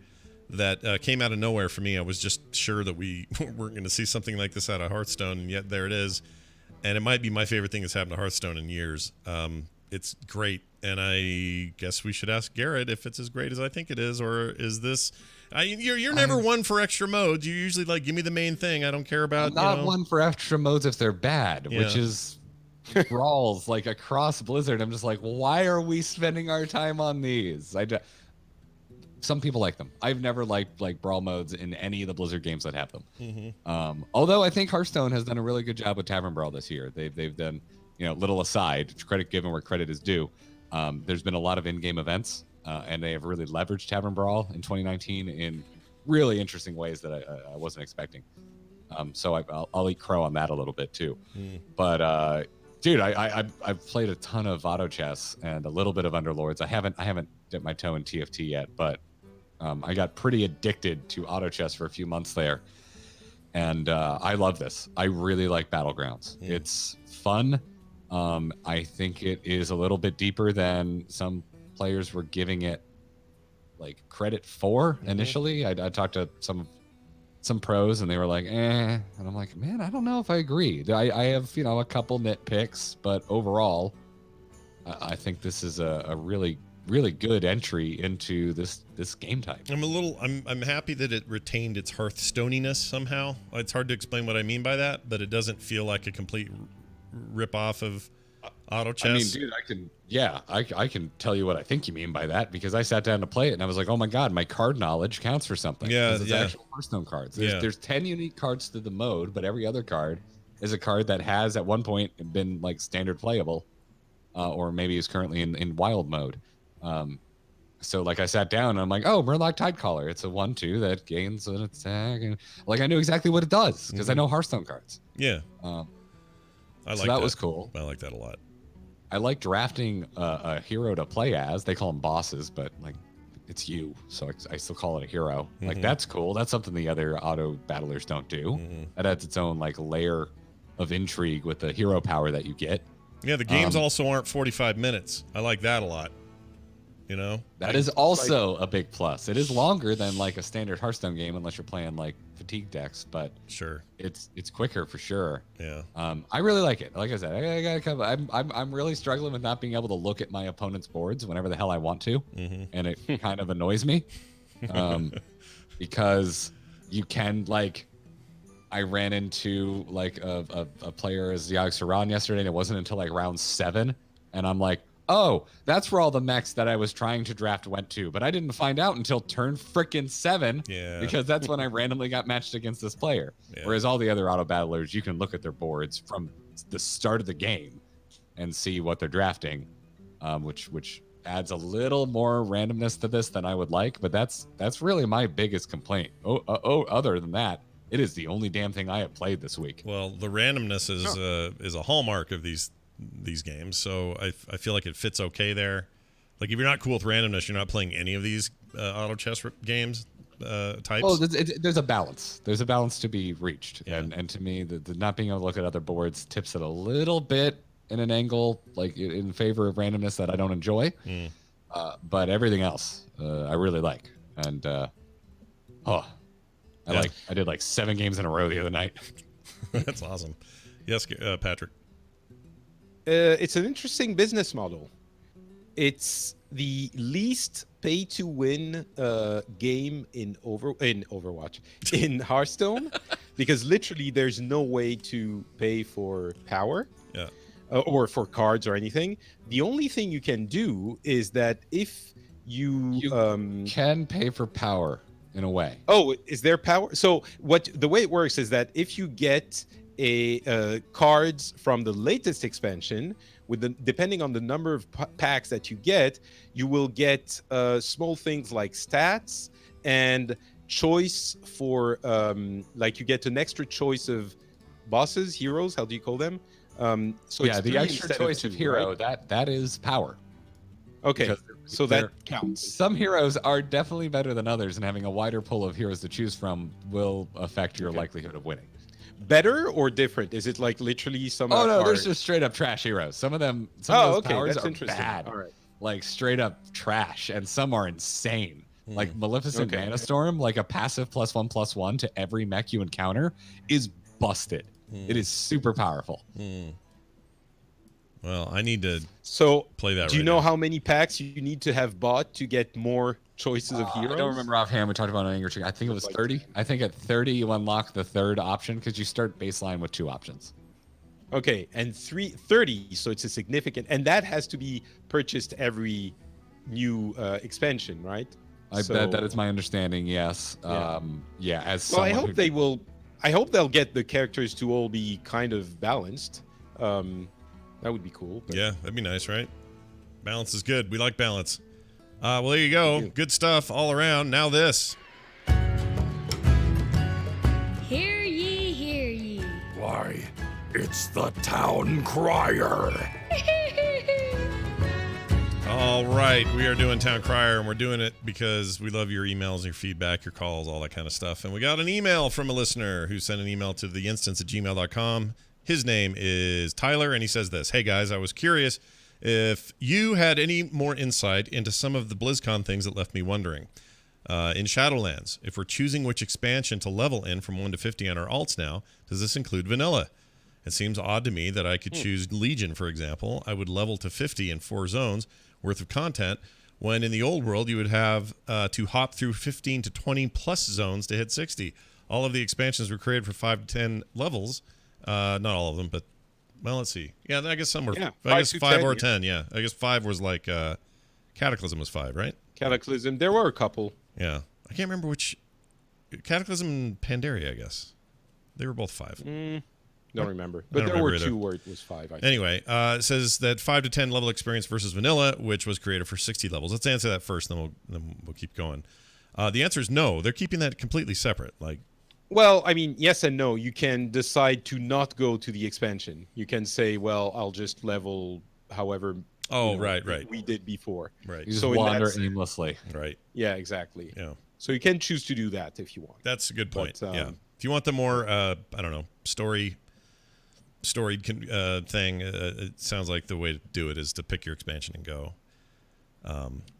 that came out of nowhere for me. I was just sure that we weren't going to see something like this out of Hearthstone, and yet there it is. And it might be my favorite thing that's happened to Hearthstone in years. It's great, and I guess we should ask Garrett if it's as great as I think it is, or is this... You're never one for extra modes. You usually like, give me the main thing. I don't care about... I'm not one for extra modes if they're bad, Yeah. which is brawls like across Blizzard. I'm just like, why are we spending our time on these? Some people like them. I've never liked brawl modes in any of the Blizzard games that have them. Although I think Hearthstone has done a really good job with Tavern Brawl this year. They've done, little aside, credit given where credit is due. There's been a lot of in-game events, and they have really leveraged Tavern Brawl in 2019 in really interesting ways that I wasn't expecting. So I'll eat crow on that a little bit too. But dude, I've played a ton of auto chess and a little bit of Underlords. I haven't dipped my toe in TFT yet, but I got pretty addicted to auto chess for a few months there, and I love this. I really like Battlegrounds. It's fun. I think it is a little bit deeper than some players were giving it like credit for initially. I talked to some some pros, and they were like, and I'm like, man, I don't know if I agree. I have a couple nitpicks, but overall, I think this is a really really good entry into this game type. I'm happy that it retained its Hearthstoniness somehow. It's hard to explain what I mean by that, but it doesn't feel like a complete rip off of auto chess. I mean, dude, I can tell you what I think you mean by that, because I sat down to play it and I was like, oh my god, my card knowledge counts for something. Yeah, it's actual Hearthstone cards. There's 10 unique cards to the mode, but every other card is a card that has at one point been like standard playable, or maybe is currently in wild mode. So like I sat down and I'm like, oh, Murloc Tidecaller. It's a 1/2 that gains an attack, and like I knew exactly what it does because I know Hearthstone cards. Yeah. I like that. Was cool. I like that a lot. I like drafting a hero to play as. They call them bosses, but like it's you, so I still call it a hero. Like that's cool. That's something the other auto battlers don't do. That adds its own like layer of intrigue with the hero power that you get. Yeah, the games also aren't 45 minutes. I like that a lot. You know, that is also a big plus. It is longer than like a standard Hearthstone game, unless you're playing like fatigue decks. But sure, it's quicker for sure. Yeah. I really like it. Like I said, I got a couple. I'm really struggling with not being able to look at my opponent's boards whenever the hell I want to, and it kind of annoys me, because you can like. I ran into like a player as Yogg Saron yesterday, and it wasn't until like round 7, and I'm like, oh, that's where all the mechs that I was trying to draft went to, but I didn't find out until turn frickin' 7, because that's when I randomly got matched against this player. Whereas all the other auto battlers, you can look at their boards from the start of the game and see what they're drafting, which adds a little more randomness to this than I would like. But that's really my biggest complaint. Other than that, it is the only damn thing I have played this week. Well, the randomness is a hallmark of these games, so I feel like it fits okay there. Like if you're not cool with randomness, you're not playing any of these auto chess games types. Well, there's a balance. There's a balance to be reached, and to me, the not being able to look at other boards tips it a little bit in an angle, like in favor of randomness that I don't enjoy. But everything else, I really like, and I did like 7 games in a row the other night. That's awesome. Yes, Patrick. It's an interesting business model. It's the least pay-to-win game in Overwatch, in Hearthstone, because literally there's no way to pay for power, or for cards or anything. The only thing you can do is that if you can pay for power in a way. Oh, is there power? So the way it works is that if you get cards from the latest expansion, depending on the number of packs that you get, you will get small things like stats and choice for like you get an extra choice of bosses, heroes. How do you call them? So yeah, the extra choice of hero, right? that is power. Okay, so that counts. Some heroes are definitely better than others, and having a wider pool of heroes to choose from will affect your likelihood of winning. Better or different? Is it like literally some? Oh no, there's just straight up trash heroes. Some of them, of those powers are bad, like straight up trash, and some are insane. Like Maleficent Mana Storm, like a passive +1/+1 to every mech you encounter, is busted. It is super powerful. Well, I need to play that. Do you know how many packs you need to have bought to get more choices of heroes? I don't remember offhand. We talked about an Angry Chicken. I think it was 30. I think at 30 you unlock the third option, because you start baseline with 2 options. Okay, and 30, so it's a significant, and that has to be purchased every new expansion, right? That is my understanding. Yes. I hope they'll get the characters to all be kind of balanced. That would be cool. Yeah, that'd be nice, right? Balance is good. We like balance. Well, there you go. Good stuff all around. Now this. Hear ye, hear ye. Why, it's the town crier. All right, we are doing Town Crier, and we're doing it because we love your emails, your feedback, your calls, all that kind of stuff. And we got an email from a listener who sent an email to theinstance@gmail.com. His name is Tyler, and he says this. Hey, guys, I was curious if you had any more insight into some of the BlizzCon things that left me wondering. In Shadowlands, if we're choosing which expansion to level in from 1 to 50 on our alts now, does this include vanilla? It seems odd to me that I could choose Legion, for example. I would level to 50 in 4 zones worth of content, when in the old world you would have to hop through 15 to 20 plus zones to hit 60. All of the expansions were created for 5 to 10 levels. Not all of them, but, well, let's see. Yeah, I guess some were. Yeah, I guess 5 or yeah. 10, yeah. I guess 5 was like Cataclysm was 5, right? Cataclysm. There were a couple. Yeah. I can't remember which. Cataclysm and Pandaria, I guess. They were both 5. Don't remember. I But don't there were remember 2 where it was 5. I think. Anyway, it says that 5 to 10 level experience versus vanilla, which was created for 60 levels. Let's answer that first, then we'll keep going. The answer is no. They're keeping that completely separate. Like, Well, I mean, yes and no. You can decide to not go to the expansion. You can say, well, I'll just level however right. we did before. Right. You just So in that wander sense- aimlessly. Right. Yeah, exactly. Yeah. So you can choose to do that if you want. That's a good point. But, yeah. If you want the more, I don't know, storied thing, it sounds like the way to do it is to pick your expansion and go.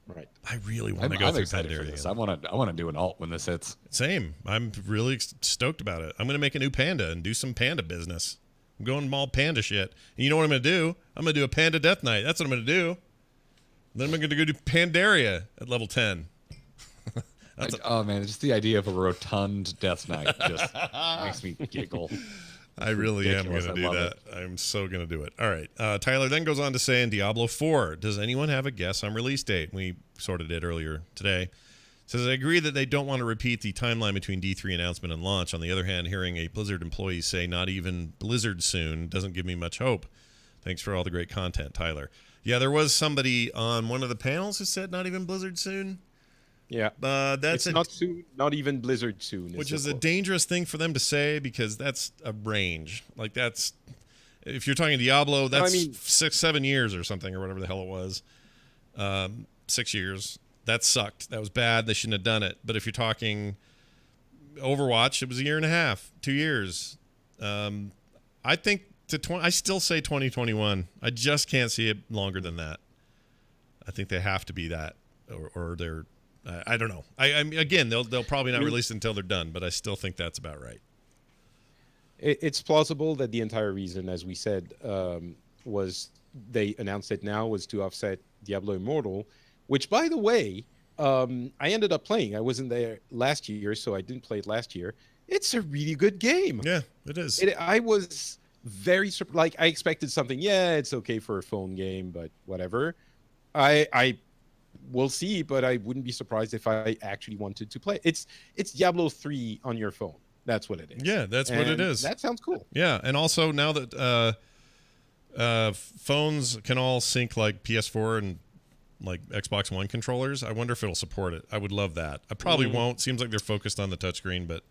Right. I really want to I'm go through excited for Pandaria. this. I want to do an alt when this hits. Same. I'm really stoked about it. I'm going to make a new panda and do some panda business. I'm going all panda shit. And you know what I'm going to do? I'm going to do a panda death knight. That's what I'm going to do. Then I'm going to go do Pandaria at level 10. Oh man, just the idea of a rotund Death Knight just makes me giggle. I really am going ridiculous. to I do love that. I'm so going to do it. All right. Tyler then goes on to say in Diablo 4, does anyone have a guess on release date? We sort of did earlier today. Says, I agree that they don't want to repeat the timeline between D3 announcement and launch. On the other hand, hearing a Blizzard employee say not even Blizzard soon doesn't give me much hope. Thanks for all the great content, Tyler. Yeah, there was somebody on one of the panels who said not even Blizzard soon. Yeah. That's it's not soon, not even Blizzard soon. which is a dangerous thing for them to say because that's a range. Like that's if you're talking Diablo, that's 6-7 years or something or whatever the hell it was. 6 years. That sucked. That was bad. They shouldn't have done it. But if you're talking Overwatch, it was 1.5 years, 2 years. I think I still say 2021. I just can't see it longer than that. I think they have to be that, or they're. I don't know. I mean, again, they'll probably not release it until they're done, but I still think that's about right. It's plausible that the entire reason, as we said, was they announced it now was to offset Diablo Immortal, which, by the way, I ended up playing. I wasn't there last year, so I didn't play it last year. It's a really good game. Yeah, it is. I was very like I expected something. Yeah, it's okay for a phone game, but whatever. I will see, but I wouldn't be surprised if I actually wanted to play. It's Diablo 3 on your phone. That's what it is. Yeah, that's what it is. That sounds cool. Yeah, and also now that phones can all sync like PS4 and like Xbox One controllers, I wonder if it'll support it. I would love that. I probably won't. Seems like they're focused on the touchscreen, but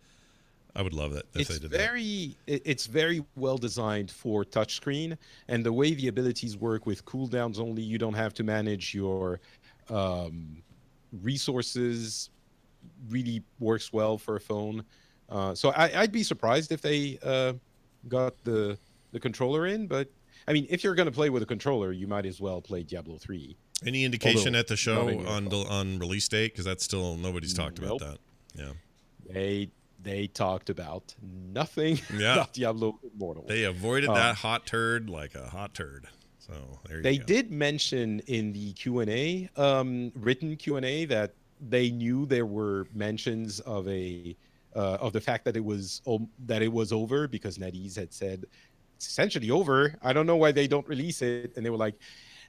I would love it if they did that. It's very well designed for touchscreen, and the way the abilities work with cooldowns only, you don't have to manage your resources. Really works well for a phone. So I'd be surprised if they got the controller in, but I mean, if you're going to play with a controller, you might as well play Diablo 3. Any indication at the show not on release date? Because that's still nobody's talked about that. Yeah. They talked about nothing about Diablo Immortal. They avoided that hot turd like a hot turd. So there you go. They did mention in the Q&A, written Q&A, that they knew there were mentions of the fact that it was over because NetEase had said it's essentially over. I don't know why they don't release it, and they were like,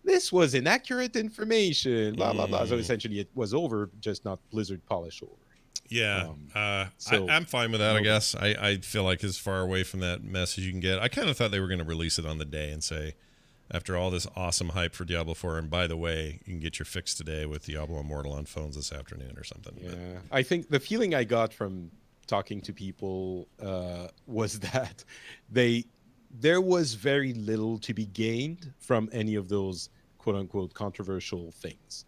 "This was inaccurate information." Blah blah blah. So essentially, it was over, just not Blizzard polish over. Yeah, I'm fine with that. I guess I feel like as far away from that mess as you can get. I kind of thought they were going to release it on the day and say, after all this awesome hype for Diablo 4, and by the way, you can get your fix today with Diablo Immortal on phones this afternoon or something. Yeah, I think the feeling I got from talking to people was that there was very little to be gained from any of those quote unquote controversial things.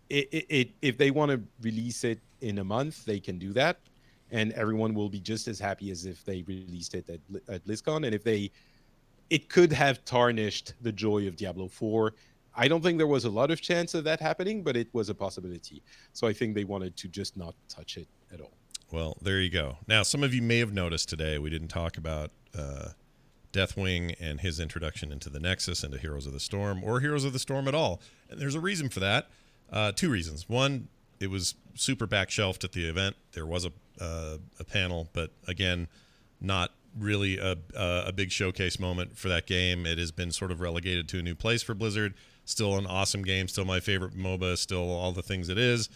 If they want to release it in a month, they can do that, and everyone will be just as happy as if they released it at BlizzCon. And if it could have tarnished the joy of Diablo 4, I don't think there was a lot of chance of that happening, but it was a possibility. So I think they wanted to just not touch it at all. Well, there you go. Now, some of you may have noticed today we didn't talk about Deathwing and his introduction into the Nexus, into Heroes of the Storm, or Heroes of the Storm at all. And there's a reason for that. Two reasons. One, it was super back-shelved at the event. There was a panel, but again, not really a big showcase moment for that game. It has been sort of relegated to a new place for Blizzard. Still an awesome game, still my favorite MOBA, still all the things it is.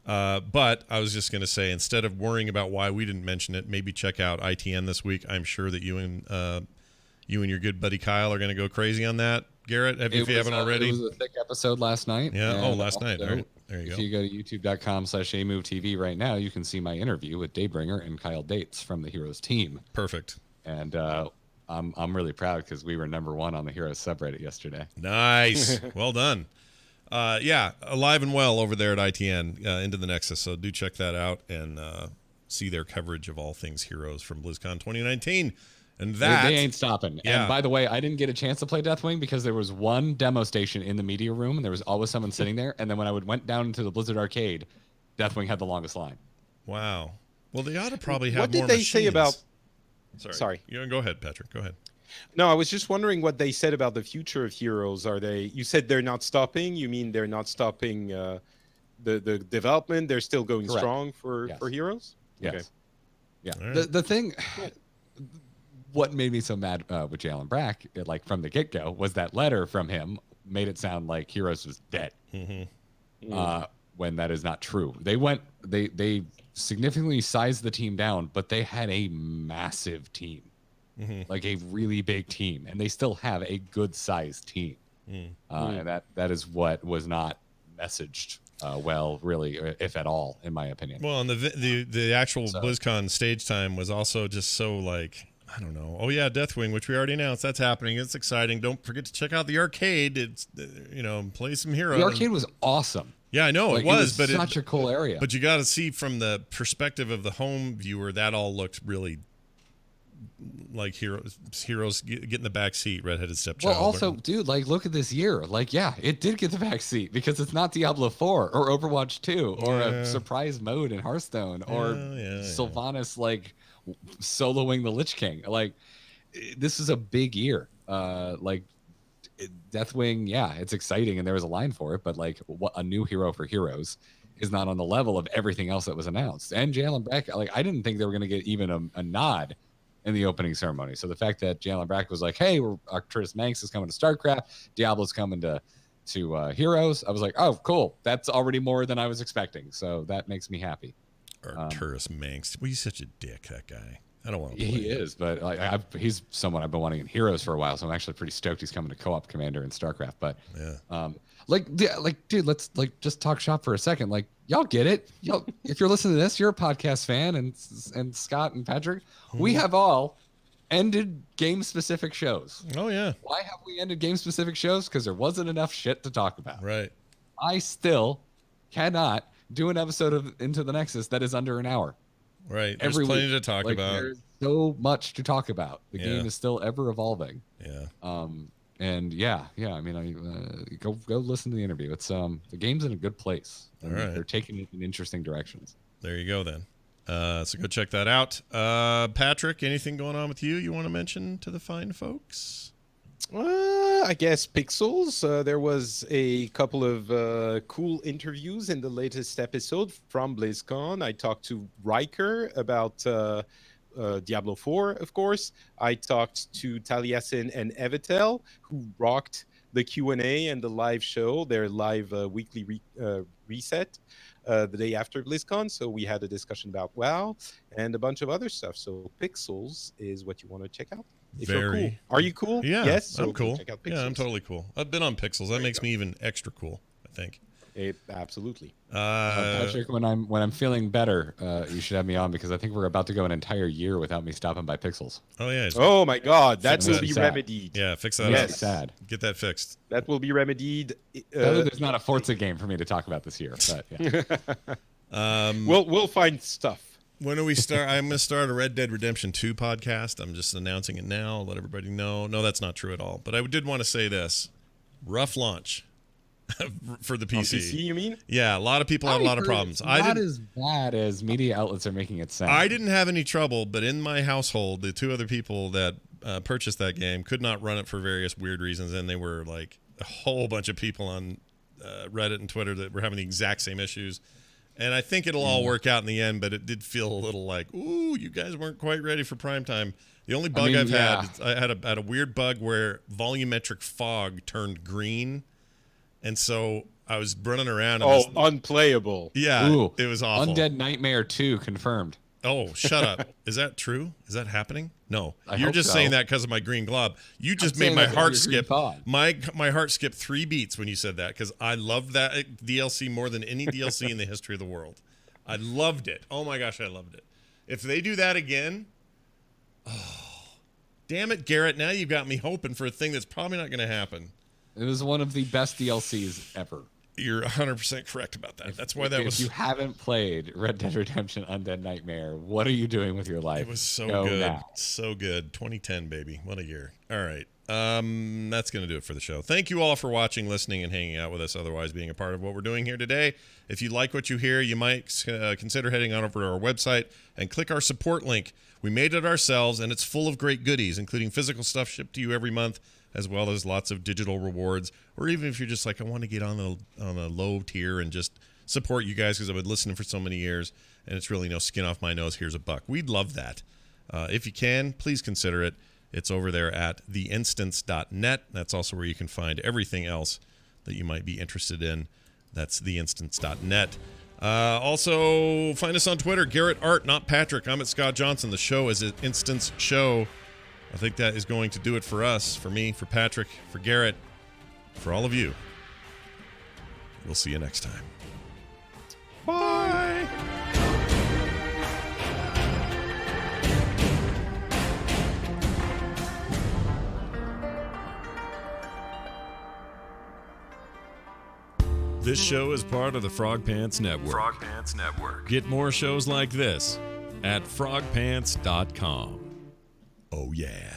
But I was just going to say, instead of worrying about why we didn't mention it, maybe check out ITN this week. I'm sure that you and your good buddy Kyle are going to go crazy on that. Garrett, if you haven't already. It was a thick episode last night. Yeah. Last night. All right. There you go. If you go to youtube.com/amovetv right now, you can see my interview with Daybringer and Kyle Dates from the Heroes team. Perfect. And I'm really proud because we were #1 on the Heroes subreddit yesterday. Nice. Well done. Yeah, alive and well over there at ITN, into the Nexus. So do check that out and see their coverage of all things Heroes from BlizzCon 2019. And that they ain't stopping. Yeah. And by the way, I didn't get a chance to play Deathwing because there was one demo station in the media room and there was always someone sitting there. And then when I went down into the Blizzard arcade, Deathwing had the longest line. Wow. Well, they ought to probably have What did more they machines. say about... Sorry. You go ahead, Patrick. Go ahead. No, I was just wondering what they said about the future of Heroes. You said they're not stopping. You mean they're not stopping the development? They're still going Correct. strong for Heroes? Yes. Okay. Yeah. Right. The thing, what made me so mad with Jalen Brack, like from the get-go, was that letter from him made it sound like Heroes was dead. Mm-hmm. When that is not true. They significantly sized the team down, but they had a massive team. Mm-hmm. Like a really big team, and they still have a good-sized team. And that is what was not messaged well, really, if at all, in my opinion. Well, and the actual BlizzCon stage time was also just so like, I don't know. Oh yeah, Deathwing, which we already announced, that's happening. It's exciting. Don't forget to check out the arcade. It's play some Heroes. The arcade was awesome. Yeah, I know it was, but such a cool area. But you got to see from the perspective of the home viewer, that all looked really like Heroes get in the back seat, redheaded stepchild. Well, also, dude, like, look at this year. Like, yeah, it did get the back seat because it's not Diablo 4 or Overwatch 2 or a surprise mode in Hearthstone or Sylvanas like soloing the Lich King. Like, this is a big year. Deathwing, yeah, it's exciting and there was a line for it, but like, what a new hero for Heroes is not on the level of everything else that was announced. And Jalen Brack, like, I didn't think they were going to get even a nod in the opening ceremony. So the fact that Jalen Brack was like, hey, Arcturus Manx is coming to StarCraft, Diablo's coming to Heroes, I was like, oh, cool. That's already more than I was expecting. So that makes me happy. Arcturus Manx. Well, he's such a dick, that guy. I don't want to play He is, but like, he's someone I've been wanting in Heroes for a while, so I'm actually pretty stoked he's coming to co-op commander in StarCraft. But dude, let's just talk shop for a second. Like, y'all get it. Y'all, if you're listening to this, you're a podcast fan, and Scott and Patrick, we have all ended game-specific shows. Oh yeah. Why have we ended game-specific shows? Because there wasn't enough shit to talk about. Right. I still cannot do an episode of Into the Nexus that is under an hour. Right. There's Every plenty week. to talk about. There's so much to talk about. The game is still ever evolving. Yeah. And yeah. I mean, go listen to the interview. It's the game's in a good place. All right. They're taking it in interesting directions. There you go then. So go check that out. Patrick, anything going on with you want to mention to the fine folks? I guess Pixels. There was a couple of cool interviews in the latest episode from BlizzCon. I talked to Riker about Diablo 4, of course. I talked to Taliesin and Evitel, who rocked the Q&A and the live show, their live weekly reset the day after BlizzCon. So we had a discussion about WoW and a bunch of other stuff. So Pixels is what you want to check out. If you're cool. Are you cool? Yeah, yes. So I'm cool. Check out Pixels. Yeah, I'm totally cool. I've been on Pixels. That makes me even extra cool, I think. Absolutely. Patrick, when I'm feeling better, you should have me on because I think we're about to go an entire year without me stopping by Pixels. Oh yeah. Oh my God, that will be sad. remedied. Yeah, fix that. Yes. Up. Sad. Get that fixed. That will be remedied. There's not a Forza game for me to talk about this year, but yeah. We'll find stuff. When do we start? I'm going to start a Red Dead Redemption 2 podcast. I'm just announcing it now. Let everybody know. No, that's not true at all. But I did want to say this. Rough launch. for the On PC. PC, you mean? Yeah, a lot of people had a lot of problems. Not as bad as media outlets are making it sound. I didn't have any trouble, but in my household, the two other people that purchased that game could not run it for various weird reasons, and they were like a whole bunch of people on Reddit and Twitter that were having the exact same issues. And I think it'll all work out in the end, but it did feel a little like, ooh, you guys weren't quite ready for prime time. The only bug I've had, I had a weird bug where volumetric fog turned green, and so I was running around. And unplayable. Yeah, Ooh, it was awful. Undead Nightmare 2 confirmed. Oh, shut up. Is that true? Is that happening? No. You're hope just so. saying that because of my green glob. You just I'm made saying my that heart because of your skip. green thought. My heart skip 3 beats when you said that because I loved that DLC more than any DLC in the history of the world. I loved it. Oh my gosh, I loved it. If they do that again, damn it, Garrett. Now you've got me hoping for a thing that's probably not going to happen. It was one of the best DLCs ever. You're 100% correct about that. That's why that was. If you haven't played Red Dead Redemption Undead Nightmare, what are you doing with your life? It was so Go good. now. So good. 2010, baby. What a year. All right. That's going to do it for the show. Thank you all for watching, listening, and hanging out with us, otherwise being a part of what we're doing here today. If you like what you hear, you might consider heading on over to our website and click our support link. We made it ourselves, and it's full of great goodies, including physical stuff shipped to you every month, as well as lots of digital rewards. Or even if you're just like, I want to get on a low tier and just support you guys because I've been listening for so many years, and it's really no skin off my nose. Here's $1. We'd love that. If you can, please consider it. It's over there at theinstance.net. That's also where you can find everything else that you might be interested in. That's theinstance.net. Also, find us on Twitter. Garrett Art, not Patrick. I'm at Scott Johnson. The show is at Instance Show. I think that is going to do it for us, for me, for Patrick, for Garrett, for all of you. We'll see you next time. Bye. This show is part of the Frog Pants Network. Frog Pants Network. Get more shows like this at frogpants.com. Oh, yeah.